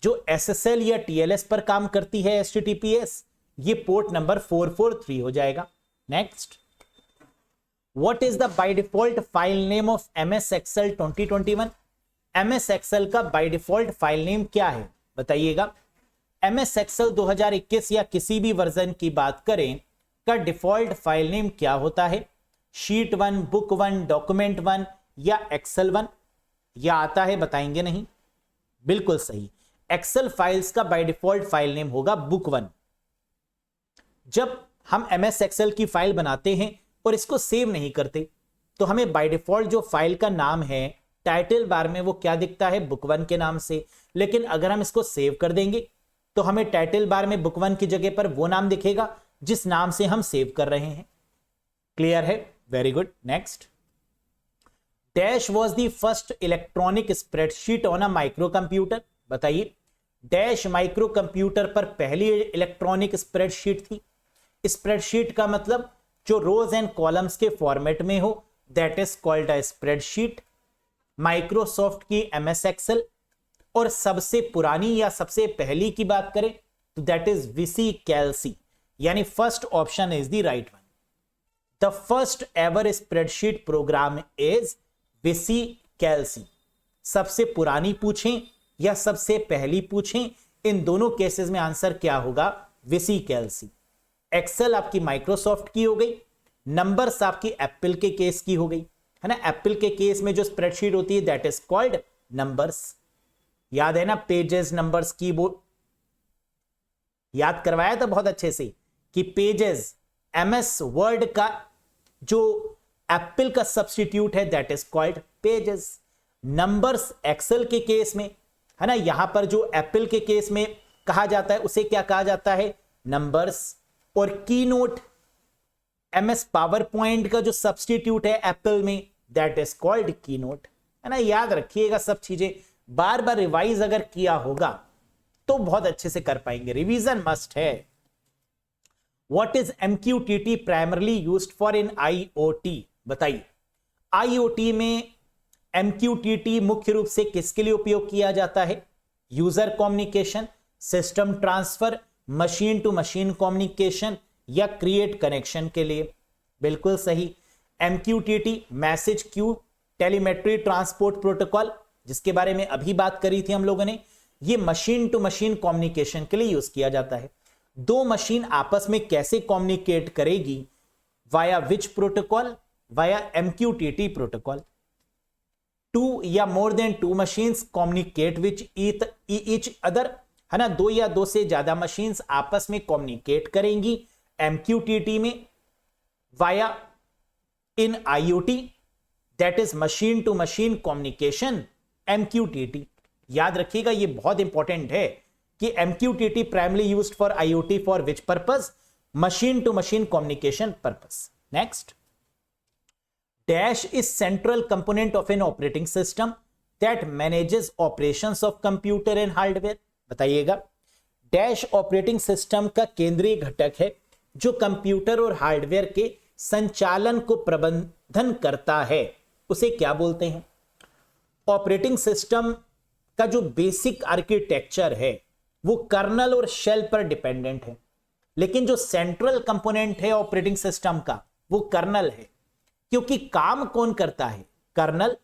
[SPEAKER 1] जो SSL या TLS पर काम करती है HTTPS, ये पोर्ट नंबर 443 हो जाएगा। Next, what is the by default file name of MS Excel 2021? MS Excel का बाय डिफॉल्ट फाइल नेम क्या है बताइएगा। MS Excel 2021 या किसी भी वर्जन की बात करें का डिफॉल्ट फाइल नेम क्या होता है? शीट 1, बुक 1, डॉक्यूमेंट 1 या एक्सेल 1? या आता है बताएंगे नहीं? बिल्कुल सही, एक्सेल फाइल्स का बाय डिफॉल्ट फाइल नेम होगा बुक 1। जब हम MS एक्सेल की फाइल बनाते हैं और इसको सेव नहीं करते, तो हमें बाय डिफॉल्ट जो फाइल का नाम है टाइटल बार में वो क्या दिखता है, बुक 1 के नाम से। लेकिन अगर हम इसको सेव कर देंगे तो हमें टाइटल बार में बुक 1 की जगह पर वो नाम दिखेगा जिस नाम से हम सेव कर रहे हैं। क्लियर है? Very good. Next, dash was the first electronic spreadsheet on a micro computer. बताइए, डैश माइक्रो कंप्यूटर पर पहली इलेक्ट्रॉनिक स्प्रेडशीट थी। स्प्रेडशीट का मतलब जो रोज एंड कॉलम्स के फॉर्मेट में हो, that is called a spreadsheet. Microsoft की MS एक्सेल, और सबसे पुरानी या सबसे पहली की बात करें तो दैट इज VC कैल्सी, यानी first option is the right one. The first ever spreadsheet programme is VC कैल्सी। सबसे पुरानी पूछें या सबसे पहली पूछें, इन दोनों केसेस में आंसर क्या होगा, VC कैल्सी। एक्सेल आपकी माइक्रोसॉफ्ट की हो गई, नंबर्स आपकी एप्पल के केस की हो गई, है ना। एप्पल के केस में जो स्प्रेडशीट होती है दैट इज कॉल्ड नंबर्स। याद है ना, पेजेस, नंबर्स, कीबोर्ड, याद करवाया था बहुत अच्छे से कि पेजेस MS वर्ड का जो एप्पल का सब्स्टिट्यूट है that is called Pages. Numbers Excel के केस में, है ना, यहां पर जो एप्पल के केस में कहा जाता है उसे क्या कहा जाता है, नंबर्स। और कीनोट MS पावर पॉइंट का जो सब्स्टिट्यूट है एप्पल में दैट इज कॉल्ड कीनोट, है ना। याद रखिएगा सब चीजें, बार बार रिवाइज अगर किया होगा तो बहुत अच्छे से कर पाएंगे, रिवीजन मस्ट है। What is MQTT primarily used for in IoT। बताइए, IoT में MQTT मुख्य रूप से किसके लिए उपयोग किया जाता है, user communication, system transfer, machine to machine communication या क्रिएट कनेक्शन के लिए। बिल्कुल सही, MQTT message queue telemetry transport protocol, जिसके बारे में अभी बात करी थी हम लोगों ने, ये मशीन टू मशीन कम्युनिकेशन के लिए यूज किया जाता है। दो मशीन आपस में कैसे कम्युनिकेट करेगी, via which protocol, via MQTT protocol. Two या more than two machines communicate with each other, है ना, दो या दो से ज्यादा मशीन्स आपस में कम्युनिकेट करेंगी MQTT में। Via in IoT that is machine to machine communication MQTT। याद रखिएगा, ये बहुत इंपॉर्टेंट है कि MQTT primary used for IoT for which purpose, machine to machine communication purpose. Next, dash is central component of an operating system that manages operations of computer and hardware. बताइएगा, dash operating system का केंद्रीय घटक है जो computer और hardware के संचालन को प्रबंधन करता है, उसे क्या बोलते हैं। ऑपरेटिंग सिस्टम का जो बेसिक आर्किटेक्चर है वो कर्नल और शेल पर डिपेंडेंट है, लेकिन जो सेंट्रल कंपोनेंट है ऑपरेटिंग सिस्टम का वो कर्नल है। क्योंकि काम कौन करता है, कर्नल।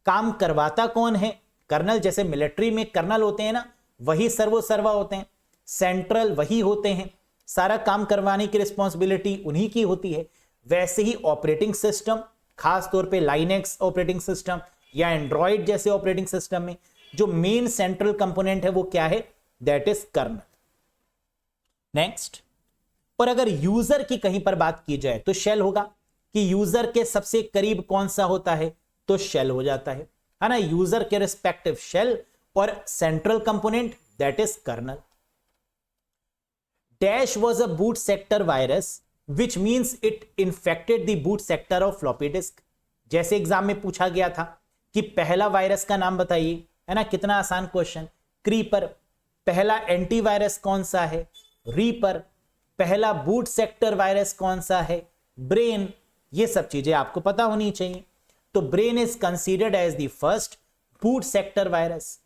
[SPEAKER 1] काम करवाता कौन है, कर्नल। जैसे मिलिट्री में कर्नल होते हैं ना, वही सर्वो सर्वा होते हैं, सेंट्रल वही होते हैं, सारा काम करवाने की रिस्पॉन्सिबिलिटी उन्हीं की होती है। वैसे ही ऑपरेटिंग सिस्टम, खास तौर पे लाइनेक्स ऑपरेटिंग सिस्टम या एंड्रॉइड जैसे ऑपरेटिंग सिस्टम में जो मेन सेंट्रल कंपोनेंट है वो क्या है, दैट इज कर्नल। नेक्स्ट, और अगर यूजर की कहीं पर बात की जाए तो शेल होगा, कि यूजर के सबसे करीब कौन सा होता है, तो शेल हो जाता है ना। यूजर के रिस्पेक्टिव शेल और central component that is kernel. Dash was a boot sector virus which means it infected the boot sector of floppy disk. जैसे एग्जाम में पूछा गया था कि पहला वायरस का नाम बताइए, है ना, कितना आसान क्वेश्चन। क्रीपर। पहला एंटीवायरस कौन सा है, रीपर। पहला बूट सेक्टर वायरस कौन सा है, ब्रेन। ये सब चीजें आपको पता होनी चाहिए। तो brain is considered as the first boot sector virus.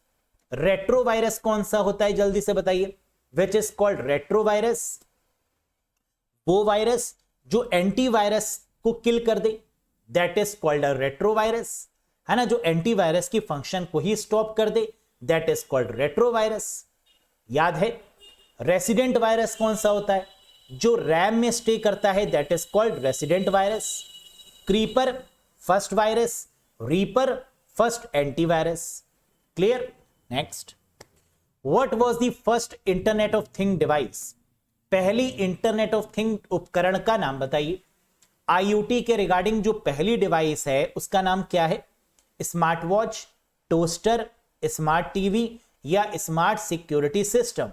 [SPEAKER 1] Retro virus कौन सा होता है, जल्दी से बताइए, which is called retro virus. वो वायरस जो एंटीवायरस को किल कर दे, that is called a retro virus, है ना। जो एंटीवायरस की फंक्शन को ही स्टॉप कर दे, that is called retro virus. याद है, रेसिडेंट वायरस कौन सा होता है, जो रैम में स्टे करता है, that is called resident virus. Creeper first virus, reaper first antivirus. Clear. Next, what was the first internet of thing device. पहली इंटरनेट ऑफ थिंग उपकरण का नाम बताइए। आईओटी के रिगार्डिंग जो पहली डिवाइस है उसका नाम क्या है? Smart watch, toaster, smart TV या स्मार्ट सिक्योरिटी सिस्टम?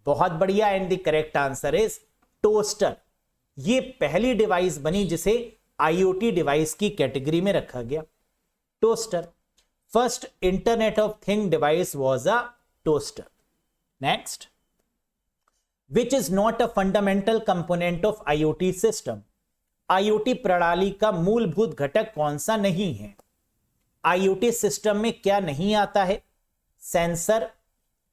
[SPEAKER 1] बहुत बढ़िया, and the correct answer is toaster. ये पहली डिवाइस बनी जिसे आईओटी डिवाइस की कैटेगरी में रखा गया, toaster. First internet of thing device was a toaster. Next, which is not a fundamental component of IoT system? IoT प्रणाली का मूलभूत घटक कौन सा नहीं है? आईओटी सिस्टम में क्या नहीं आता है? Sensor,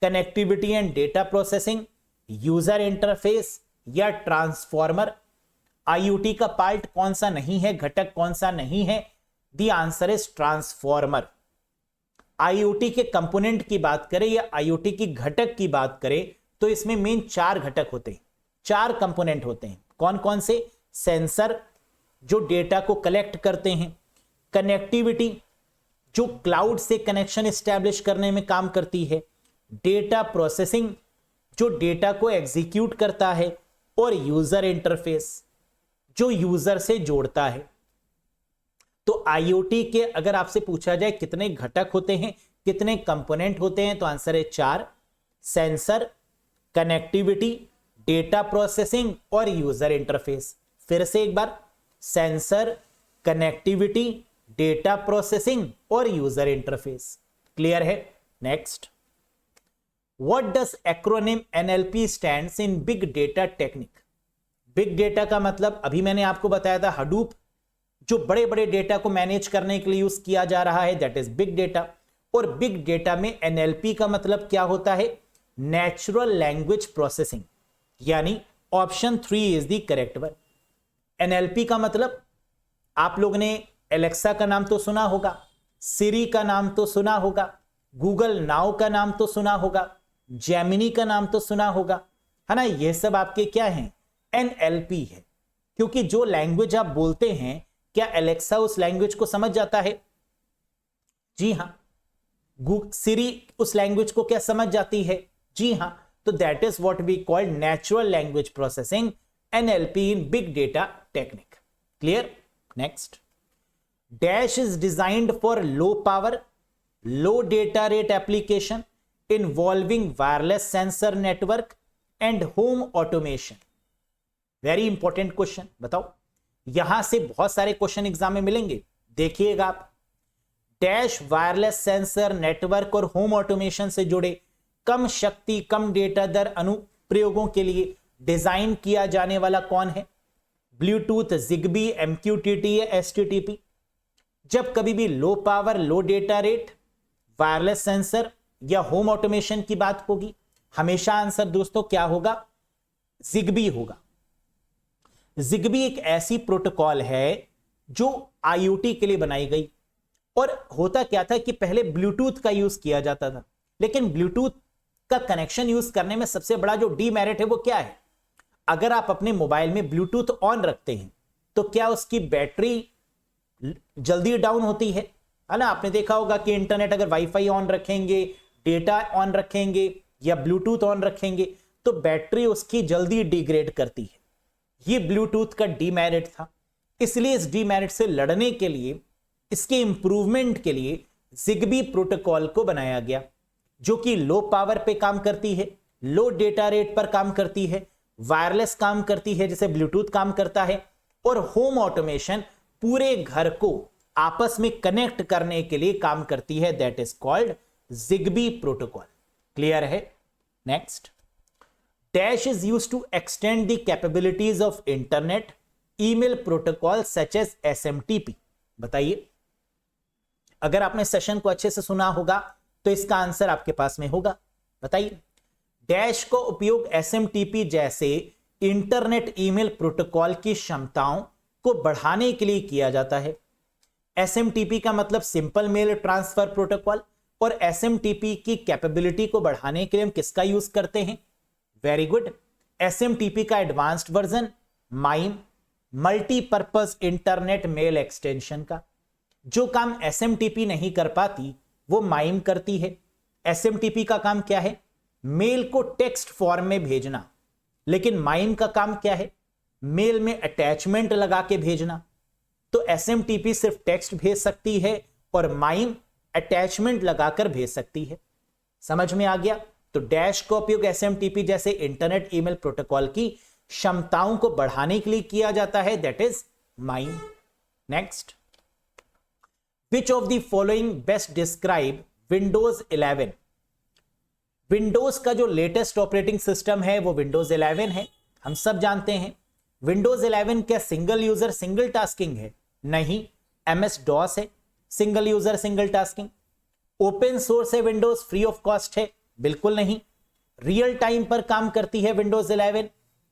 [SPEAKER 1] connectivity and data processing, user interface या ट्रांसफॉर्मर? आईओटी का पार्ट कौन सा नहीं है, घटक कौन सा नहीं है? The answer is transformer. IoT के कंपोनेंट की बात करें या आईओटी की घटक की बात करें तो इसमें मेन 4 घटक होते हैं, 4 कंपोनेंट होते हैं। कौन कौन से? सेंसर जो डेटा को कलेक्ट करते हैं, कनेक्टिविटी जो क्लाउड से कनेक्शन एस्टैब्लिश करने में काम करती है, डेटा प्रोसेसिंग जो डेटा को एग्जीक्यूट करता है, और यूजर इंटरफेस जो यूजर से जोड़ता है। तो आईओटी के अगर आपसे पूछा जाए कितने घटक होते हैं, कितने कंपोनेंट होते हैं, तो आंसर है 4। सेंसर, कनेक्टिविटी, डेटा प्रोसेसिंग और यूजर इंटरफेस। फिर से एक बार, सेंसर, कनेक्टिविटी, डेटा प्रोसेसिंग और यूजर इंटरफेस। क्लियर है? Next, what does acronym NLP stands in big data technique? Big data का मतलब अभी मैंने आपको बताया था हडूप, जो बड़े बड़े डेटा को मैनेज करने के लिए यूज किया जा रहा है, दैट इज बिग डेटा। और बिग डेटा में एनएलपी का मतलब क्या होता है? नेचुरल लैंग्वेज प्रोसेसिंग, यानी option 3 is the correct one. NLP का मतलब आप लोग ने एलेक्सा का नाम तो सुना होगा, सिरी का नाम तो सुना होगा, गूगल नाउ का नाम तो सुना होगा, जेमिनी का नाम तो सुना होगा, है ना? ये सब आपके क्या हैं? एनएलपी है। क्योंकि जो लैंग्वेज आप बोलते हैं, क्या एलेक्सा उस लैंग्वेज को समझ जाता है? जी हां। सिरी उस लैंग्वेज को क्या समझ जाती है? जी हां। तो that is what we call natural language processing, NLP in big data technique. Clear? Next, dash is designed for low power, low data rate application involving wireless sensor network and home automation. Very important question, बताओ। यहां से बहुत सारे question exam में मिलेंगे, देखिएगा आप। Dash wireless sensor network और होम ऑटोमेशन से जुड़े कम शक्ति कम डेटा दर अनुप्रयोगों के लिए डिजाइन किया जाने वाला कौन है? ब्लूटूथ, जिगबी, एमक्यूटीटी या एसटीटीपी? जब कभी भी लो power low data rate, wireless sensor या होम ऑटोमेशन की बात होगी, हमेशा आंसर दोस्तों क्या होगा? जिगबी होगा। जिगबी एक ऐसी प्रोटोकॉल है जो आईओटी के लिए बनाई गई। और होता क्या था कि पहले ब्लूटूथ का यूज किया जाता था, लेकिन ब्लूटूथ का कनेक्शन यूज करने में सबसे बड़ा जो डीमेरिट है वो क्या है? अगर आप अपने मोबाइल में ब्लूटूथ ऑन रखते हैं तो क्या उसकी बैटरी जल्दी डाउन होती है ना? आपने देखा होगा कि इंटरनेट अगर वाईफाई ऑन रखेंगे, डेटा ऑन रखेंगे या ब्लूटूथ ऑन रखेंगे तो बैटरी उसकी जल्दी डिग्रेड करती है। ये ब्लूटूथ का डीमेरिट था। इसलिए इस डीमेरिट से लड़ने के लिए, इसके इंप्रूवमेंट के लिए जिगबी प्रोटोकॉल को बनाया गया, जो कि लो पावर पे काम करती है, लो डेटा रेट पर काम करती है, वायरलेस काम करती है जैसे ब्लूटूथ काम करता है, और होम ऑटोमेशन पूरे घर को आपस में कनेक्ट करने के लिए काम करती है। That is called Zigbee protocol. Clear है? Next, dash is used to extend the capabilities of internet email protocol such as SMTP. बताइए, अगर आपने सेशन को अच्छे से सुना होगा तो इसका आंसर आपके पास में होगा। बताइए, डैश का उपयोग एसएमटीपी जैसे इंटरनेट ईमेल प्रोटोकॉल की क्षमताओं को बढ़ाने के लिए किया जाता है। एसएमटीपी का मतलब सिंपल मेल ट्रांसफर प्रोटोकॉल, और एसएमटीपी की कैपेबिलिटी को बढ़ाने के लिए हम किसका यूज करते हैं? वेरी गुड, एसएमटीपी का advanced version MIME, multipurpose internet mail extension का। जो काम एसएमटीपी नहीं कर पाती वो माइम करती है। एसएमटीपी का काम क्या है? मेल को टेक्स्ट फॉर्म में भेजना, लेकिन माइम का काम क्या है? मेल में अटैचमेंट लगा के भेजना। तो एसएमटीपी सिर्फ टेक्स्ट भेज सकती है और माइम अटैचमेंट लगाकर भेज सकती है। समझ में आ गया? तो डैश का उपयोग एसएमटीपी जैसे इंटरनेट ईमेल प्रोटोकॉल की क्षमताओं को बढ़ाने के लिए किया जाता है, that is mime. Next, which of the following best describe Windows 11? Windows का जो लेटेस्ट ऑपरेटिंग सिस्टम है वो विंडोज 11 है, हम सब जानते हैं। विंडोज 11 क्या सिंगल यूजर सिंगल टास्किंग है? नहीं, एमएस डॉस है, single user single tasking. Open source है विंडोज, फ्री ऑफ कॉस्ट है? बिल्कुल नहीं। रियल टाइम पर काम करती है विंडोज 11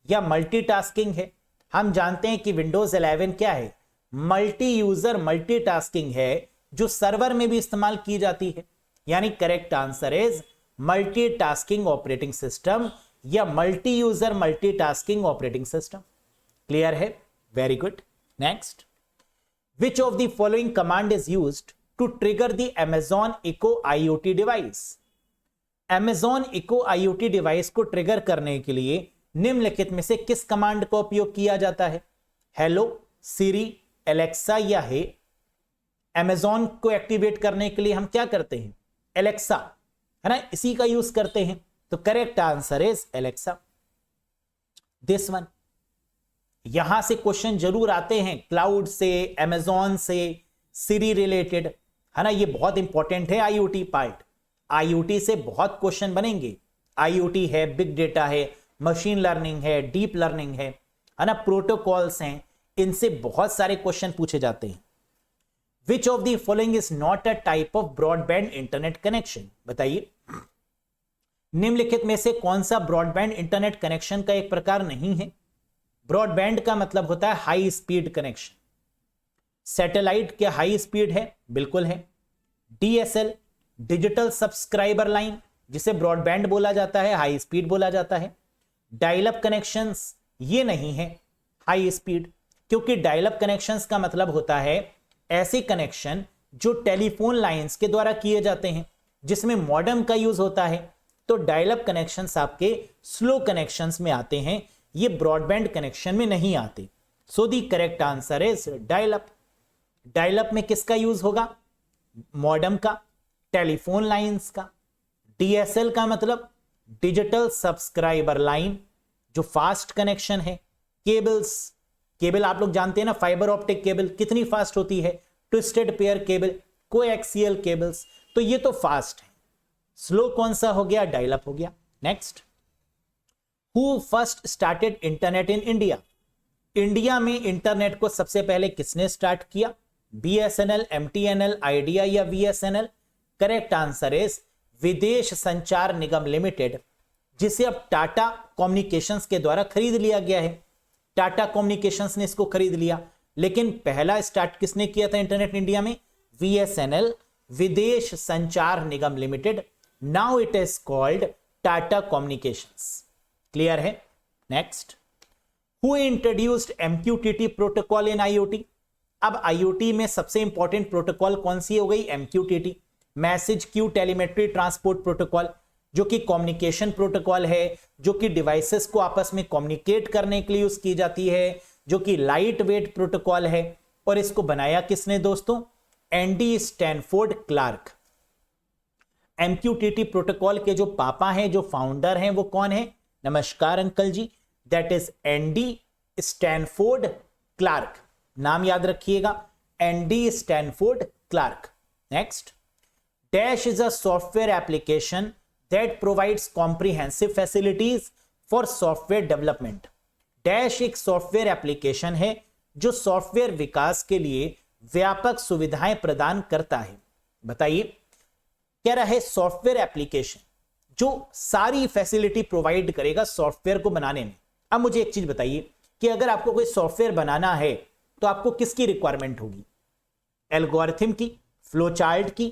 [SPEAKER 1] या मल्टीटास्किंग है? हम जानते हैं कि विंडोज 11 क्या है? मल्टी यूजर मल्टीटास्किंग है, जो सर्वर में भी इस्तेमाल की जाती है। यानी correct answer is multitasking operating system या multi user multitasking operating system. Clear है? Very good. Next, which of the following command is used to trigger the Amazon Echo IoT device? Amazon Echo IoT device को trigger करने के लिए निम्नलिखित में से किस कमांड का उपयोग किया जाता है? हेलो, सिरी, एलेक्सा या हे? Amazon को एक्टिवेट करने के लिए हम क्या करते हैं? एलेक्सा, है ना, इसी का यूज करते हैं। तो correct answer is Alexa, this one. यहां से क्वेश्चन जरूर आते हैं, क्लाउड से, Amazon से, सिरी रिलेटेड, है ना, ये बहुत इंपॉर्टेंट है आईओटी पार्ट। आईओटी से बहुत क्वेश्चन बनेंगे। आईओटी है, बिग डेटा है, मशीन लर्निंग है, डीप लर्निंग है ना, प्रोटोकॉल्स हैं, इनसे बहुत सारे क्वेश्चन पूछे जाते हैं। विच of the following is not a type of broadband internet connection? बताइए, निम्नलिखित में से कौन सा ब्रॉडबैंड इंटरनेट कनेक्शन का एक प्रकार नहीं है? ब्रॉडबैंड का मतलब होता है हाई स्पीड कनेक्शन। सैटेलाइट क्या हाई स्पीड है? बिल्कुल है। डीएसएल, डिजिटल सब्सक्राइबर लाइन, जिसे ब्रॉडबैंड बोला जाता है, हाई स्पीड बोला जाता है। डायल अप कनेक्शंस, ये नहीं है हाई स्पीड, क्योंकि डायल अप कनेक्शंस का मतलब होता है ऐसे कनेक्शन जो टेलीफोन लाइंस के द्वारा किए जाते हैं, जिसमें मॉडेम का यूज होता है। तो डायल अप कनेक्शंस आपके स्लो कनेक्शंस में आते हैं, ये ब्रॉडबैंड कनेक्शन में नहीं आते। सो the correct answer is dial up. Dial up में किसका यूज होगा? मॉडेम का, टेलीफोन लाइंस का। डीएसएल का मतलब डिजिटल सब्सक्राइबर लाइन, जो फास्ट कनेक्शन है। केबल्स, केबल आप लोग जानते हैं ना, फाइबर ऑप्टिक केबल कितनी फास्ट होती है, twisted pair cable, coaxial cables, तो ये तो फास्ट है। स्लो कौन सा हो गया? डायल अप हो गया। Next, who first started internet in India? India में इंटरनेट को सबसे पहले किसने स्टार्ट किया? BSNL, MTNL, आइडिया या VSNL? करेक्ट आंसर इज विदेश संचार निगम लिमिटेड, जिसे अब टाटा कम्युनिकेशंस के द्वारा खरीद लिया गया है। टाटा कम्युनिकेशंस ने इसको खरीद लिया, लेकिन पहला स्टार्ट किसने किया था इंटरनेट इंडिया में? VSNL, Videsh Sanchar Nigam limited. Now it is called Tata communications. Clear है? Next, who introduced MQTT protocol in IoT? अब IoT में सबसे इंपॉर्टेंट प्रोटोकॉल कौन सी हो गई? MQTT, message queue telemetry transport protocol, जो कि कम्युनिकेशन प्रोटोकॉल है, जो कि डिवाइसेस को आपस में कम्युनिकेट करने के लिए यूज की जाती है, जो कि लाइट वेट प्रोटोकॉल है। और इसको बनाया किसने दोस्तों? Andy Stanford Clark. MQTT protocol के जो पापा हैं, जो फाउंडर हैं, वो कौन है? नमस्कार अंकल जी, that is Andy Stanford Clark. नाम याद रखिएगा, Andy Stanford Clark. Next, dash is a software application that provides comprehensive facilities for software development. Dash एक सॉफ्टवेयर एप्लीकेशन है जो सॉफ्टवेयर विकास के लिए व्यापक सुविधाएं प्रदान करता है। बताइए, कह रहा है सॉफ्टवेयर एप्लीकेशन जो सारी फैसिलिटी प्रोवाइड करेगा सॉफ्टवेयर को बनाने में। अब मुझे एक चीज बताइए कि अगर आपको कोई सॉफ्टवेयर बनाना है तो आपको किसकी रिक्वायरमेंट होगी? एल्गोरिथम की, फ्लोचार्ट की,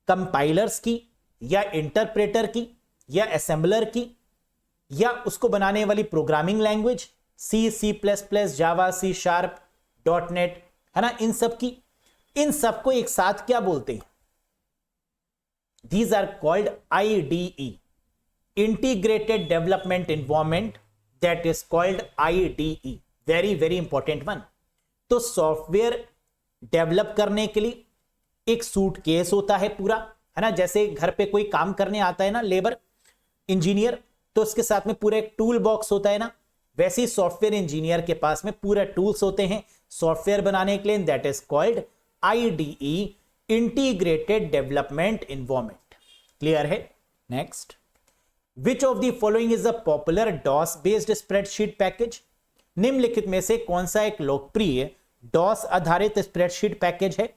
[SPEAKER 1] कंपाइलर्स की, या इंटरप्रेटर की, या असेंबलर की, या उसको बनाने वाली प्रोग्रामिंग लैंग्वेज C++, जावा, C#, .NET, है ना, इन सब की। इन सबको एक साथ क्या बोलते हैं? These are called IDE, integrated development environment that is called IDE, very very important one. तो सॉफ्टवेयर डेवलप करने के लिए एक सूटकेस होता है पूरा, है ना, जैसे घर पे कोई काम करने आता है ना लेबर इंजीनियर, तो उसके साथ में पूरा एक टूल बॉक्स होता है ना, वैसे ही सॉफ्टवेयर इंजीनियर के पास में पूरा टूल्स होते हैं सॉफ्टवेयर बनाने के लिए, that is called IDE, integrated development environment. Clear है? Next, which of the following is a popular DOS based spreadsheet package? निम्नलिखित में से कौन सा एक लोकप्रिय डॉस आधारित स्प्रेडशीट पैकेज है?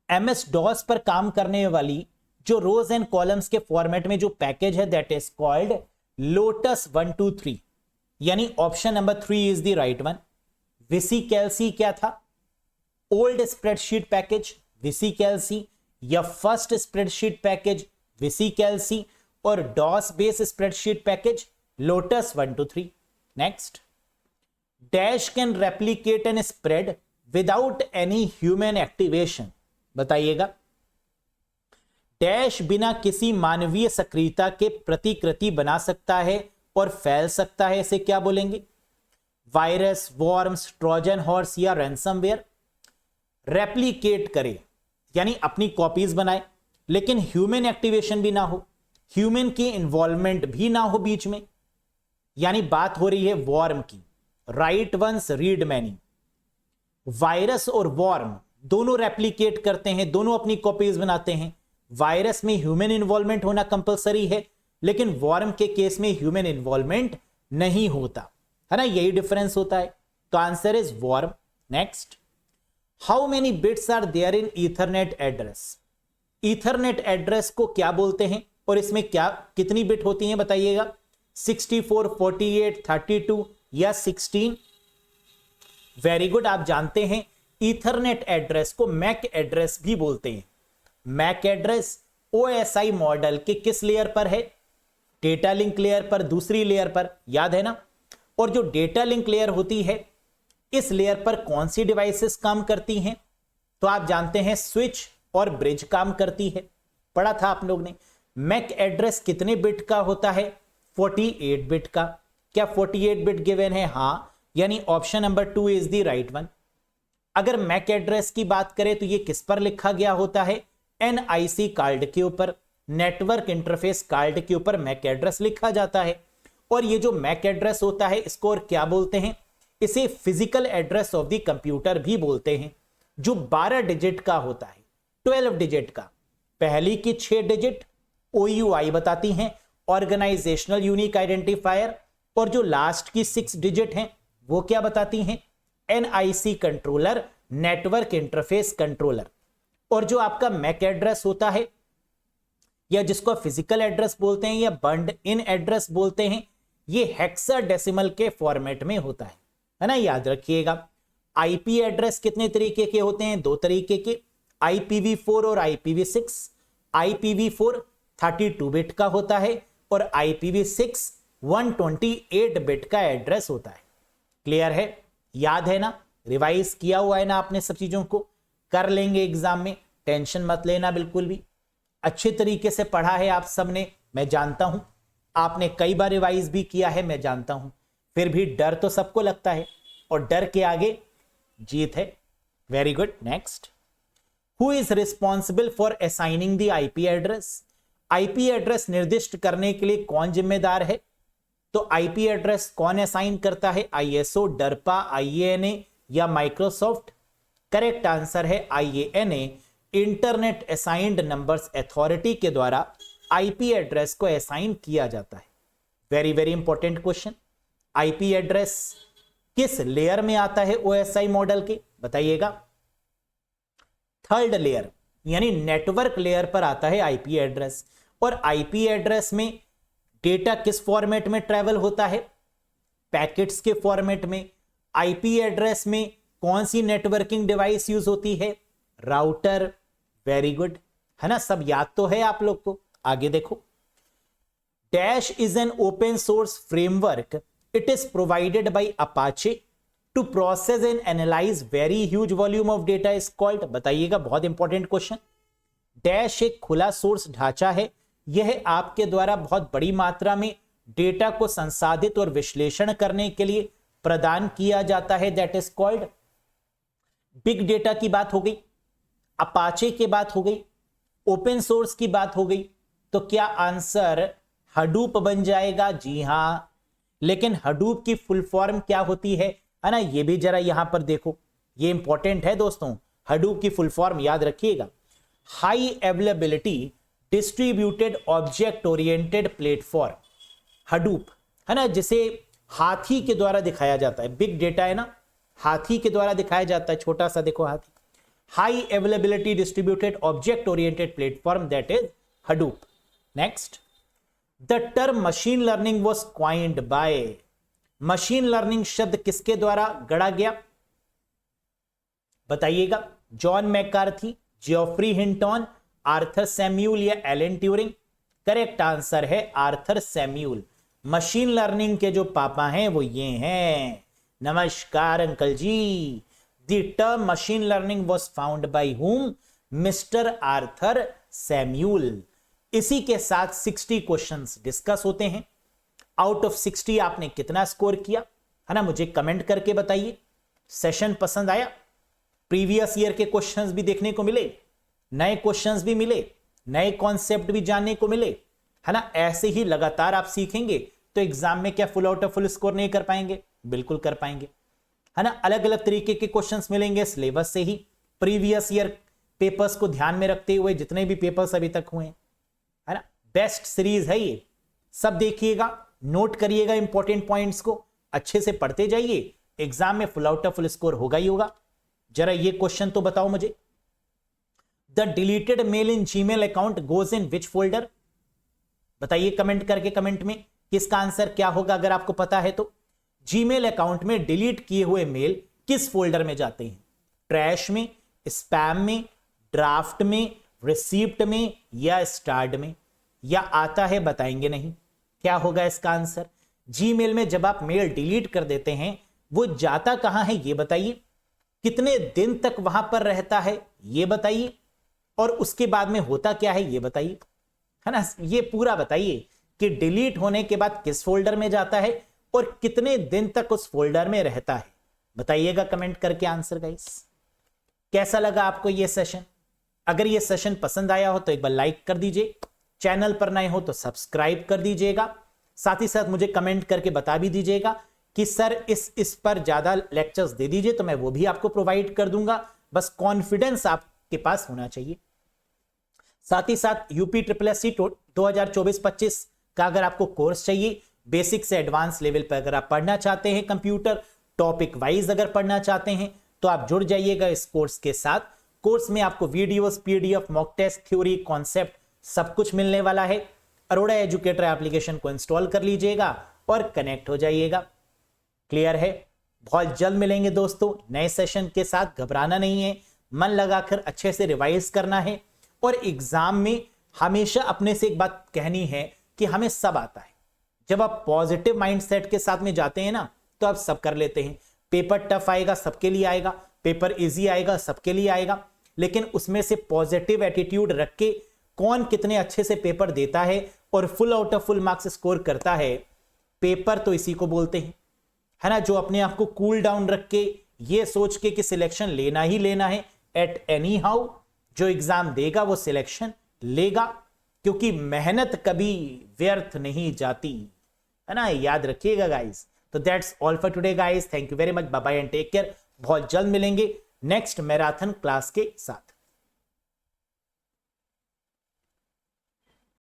[SPEAKER 1] MS DOS पर काम करने वाली जो रोज एंड कॉलम्स के फॉर्मेट में जो पैकेज है, दैट इज कॉल्ड लोटस 123, यानी option number 3 is the right one. VCLC क्या था? ओल्ड स्प्रेडशीट पैकेज VCLC, या फर्स्ट स्प्रेडशीट पैकेज VCLC, और DOS base spreadsheet package Lotus 123। Next, dash can replicate and spread without any human activation. बताइएगा, dash बिना किसी मानवीय सक्रियता के प्रतिकृति बना सकता है और फैल सकता है, इसे क्या बोलेंगे? वायरस, वॉर्म्स, ट्रोजन हॉर्स या रैंसमवेयर। रेप्लीकेट करे यानी अपनी कॉपीज बनाए, लेकिन ह्यूमन एक्टिवेशन भी ना हो, ह्यूमन की इन्वॉल्वमेंट भी ना हो बीच में, यानी बात हो रही है वॉर्म की। Write once read many. Virus और वॉर्म दोनों रेप्लीकेट करते हैं, दोनों अपनी कॉपीज बनाते हैं। वायरस में ह्यूमन इन्वॉल्वमेंट होना कंपलसरी है, लेकिन वॉर्म के केस में ह्यूमन इन्वॉल्वमेंट नहीं होता, है ना, यही डिफरेंस होता है। तो answer is worm. Next, how many bits are there in Ethernet address? Ethernet address को क्या बोलते हैं और इसमें क्या कितनी बिट होती हैं बताइएगा? 64, 48, 32 या 16? वेरी गुड, आप जानते हैं ईथरनेट एड्रेस को मैक एड्रेस भी बोलते हैं। मैक एड्रेस OSI मॉडल के किस लेयर पर है? डेटा लिंक लेयर पर, दूसरी लेयर पर, याद है ना। और जो डेटा लिंक लेयर होती है, इस लेयर पर कौन सी डिवाइसेस काम करती हैं? तो आप जानते हैं स्विच और ब्रिज काम करती है, पढ़ा था आप लोग ने। मैक एड्रेस कितने बिट का होता है? 48 बिट का। क्या 48 बिट गिवन है? हाँ, यानी option number 2 is the right one. अगर मैक एड्रेस की बात करें तो ये किस पर लिखा गया होता है? NIC कार्ड के ऊपर, नेटवर्क इंटरफेस कार्ड के ऊपर मैक एड्रेस लिखा जाता है। और ये जो मैक एड्रेस होता है, इसको और क्या बोलते हैं? इसे physical address of the computer भी बोलते हैं, जो 12 डिजिट का होता है, 12 डिजिट का। पहली की 6 डिजिट OUI बताती हैं, ऑर्गेनाइजेशनल यूनिक आइडेंटिफायर, और जो लास्ट की 6 डिजिट हैं वो क्या बताती हैं? NIC controller, network interface controller. और जो आपका मैक एड्रेस होता है, या जिसको फिजिकल एड्रेस बोलते हैं या बर्न्ड इन एड्रेस बोलते हैं, ये हेक्साडेसिमल के फॉर्मेट में होता है ना, याद रखिएगा। IP एड्रेस कितने तरीके के होते हैं? 2 तरीके के, IPv4 और IPv6। IPv4 32 बिट का होता है और IPv6 128 बिट का एड्रेस होता है। क्लियर है? याद है ना, रिवाइज किया हुआ है ना आपने सब चीजों को? कर लेंगे एग्जाम में, टेंशन मत लेना बिल्कुल भी। अच्छे तरीके से पढ़ा है आप सबने, मैं जानता हूं। आपने कई बार रिवाइज भी किया है, मैं जानता हूं। फिर भी डर तो सबको लगता है, और डर के आगे जीत है। Very good. Next, who is responsible for assigning the IP address? IP address निर्दिष्ट करने के लिए कौन जिम्मेदार है? तो IP एड्रेस कौन असाइन करता है? ISO, DARPA, IANA या माइक्रोसॉफ्ट? करेक्ट आंसर है IANA, internet assigned numbers authority के द्वारा IP एड्रेस को असाइन किया जाता है। Very very important question. IP address किस लेयर में आता है OSI मॉडल के? बताइएगा। 3rd लेयर, यानी नेटवर्क लेयर पर आता है IP एड्रेस। और IP एड्रेस में डेटा किस फॉर्मेट में ट्रेवल होता है? पैकेट्स के फॉर्मेट में। IP एड्रेस में कौन सी नेटवर्किंग डिवाइस यूज होती है? राउटर। वेरी गुड, है ना, सब याद तो है आप लोग को। आगे देखो, dash is an open source framework, it is provided by Apache to process and analyse very huge volume of data is called. बताइएगा, बहुत इंपॉर्टेंट क्वेश्चन। डैश एक खुला सोर्स ढांचा है, यह आपके द्वारा बहुत बड़ी मात्रा में डेटा को संसाधित और विश्लेषण करने के लिए प्रदान किया जाता है, that is called. Big data की बात हो गई, अपाचे की बात हो गई, ओपन सोर्स की बात हो गई, तो क्या आंसर हडूप बन जाएगा? जी हां। लेकिन हडूप की फुल फॉर्म क्या होती है ना, ये भी जरा यहां पर देखो, ये इंपॉर्टेंट है दोस्तों। हडूप की फुल फॉर्म याद रखिएगा, high availability distributed object oriented platform. Hadoop है ना, जिसे हाथी के द्वारा दिखाया जाता है। बिग डेटा है ना, हाथी के द्वारा दिखाया जाता है, छोटा सा देखो हाथी। High availability distributed object oriented platform, that is Hadoop. Next, the term machine learning was coined by. Machine learning शब्द किसके द्वारा गढ़ा गया बताइएगा? John McCarthy, Geoffrey Hinton, Arthur Samuel या एलन ट्यूरिंग? करेक्ट आंसर है आर्थर सैम्यूल। मशीन लर्निंग के जो पापा हैं वो ये हैं। नमस्कार uncle ji. The term machine learning was found by whom? Mister Arthur Samuel. इसी के साथ 60 क्वेश्चंस डिस्कस होते हैं। आउट ऑफ 60 आपने कितना स्कोर किया है ना, मुझे कमेंट करके बताइए। सेशन पसंद आया? प्रीवियस ईयर के क्वेश्चंस भी देखने को मिले, नए क्वेश्चंस भी मिले, नए कॉन्सेप्ट भी जानने को मिले, है ना। ऐसे ही लगातार आप सीखेंगे तो एग्जाम में क्या full out of full score नहीं कर पाएंगे? बिल्कुल कर पाएंगे, है ना। अलग अलग तरीके के क्वेश्चंस मिलेंगे सिलेबस से ही, प्रीवियस ईयर पेपर्स को ध्यान में रखते हुए जितने भी पेपर्स अभी तक हुए, है ना। बेस्ट सीरीज है ये, सब देखिएगा, नोट करिएगा इंपॉर्टेंट पॉइंट्स को, अच्छे से पढ़ते जाइए, एग्जाम में full out of full score होगा ही होगा। जरा ये क्वेश्चन तो बताओ मुझे, the deleted mail in Gmail account goes in which folder? बताइए कमेंट करके, कमेंट में किसका आंसर क्या होगा अगर आपको पता है तो। जीमेल अकाउंट में डिलीट किए हुए मेल किस फोल्डर में जाते हैं? ट्रैश में, स्पैम में, ड्राफ्ट में, रिसीप्ट में या स्टार्ड में? या आता है बताएंगे नहीं, क्या होगा इसका आंसर? जीमेल में जब आप मेल डिलीट कर देते हैं वो जाता कहां है ये बताइए, कितने दिन तक वहां पर रहता है ये बताइए, और उसके बाद में होता क्या है ये बताइए, है ना। ये पूरा बताइए कि डिलीट होने के बाद किस फोल्डर में जाता है और कितने दिन तक उस फोल्डर में रहता है, बताइएगा कमेंट करके आंसर गाइस। कैसा लगा आपको ये सेशन? अगर ये सेशन पसंद आया हो तो एक बार लाइक कर दीजिए, चैनल पर नए हो तो सब्सक्राइब कर दीजिएगा, साथ ही साथ मुझे कमेंट करके बता भी दीजिएगा कि सर इस पर ज्यादा लेक्चर्स दे दीजिए, तो मैं वो भी आपको प्रोवाइड कर दूंगा। बस कॉन्फिडेंस आपके पास होना चाहिए। साथ ही साथ यूपी SSSC 2024-25 का अगर आपको कोर्स चाहिए, बेसिक से एडवांस लेवल पर अगर आप पढ़ना चाहते हैं, कंप्यूटर टॉपिक वाइज अगर पढ़ना चाहते हैं, तो आप जुड़ जाइएगा इस कोर्स के साथ। कोर्स में आपको videos, PDF, mock test, theory, concept सब कुछ मिलने वाला है। अरोड़ा एजुकेटर एप्लीकेशन को इंस्टॉल कर लीजिएगा और कनेक्ट हो जाइएगा। क्लियर है? बहुत जल्द मिलेंगे दोस्तों नए सेशन के साथ। घबराना नहीं है, मन लगाकर अच्छे से रिवाइज करना है, और एग्जाम में हमेशा अपने से एक बात कहनी है कि हमें सब आता है। जब आप पॉजिटिव माइंडसेट के साथ में जाते हैं ना, तो आप सब कर लेते हैं। पेपर टफ आएगा सबके लिए आएगा, पेपर इजी आएगा सबके लिए आएगा, लेकिन उसमें से पॉजिटिव एटीट्यूड रख के कौन कितने अच्छे से पेपर देता है और full out of full marks score करता है, पेपर तो इसी को बोलते हैं, है ना। जो अपने आप को कूल डाउन रख के ये सोच के कि सिलेक्शन लेना ही लेना है एट एनी हाउ, जो एग्जाम देगा वो सिलेक्शन लेगा, क्योंकि मेहनत कभी व्यर्थ नहीं जाती, है ना। याद रखिएगा गाइस। तो that's all for today guys, thank you very much, bye bye and take care. बहुत जल्द मिलेंगे नेक्स्ट मैराथन क्लास के साथ।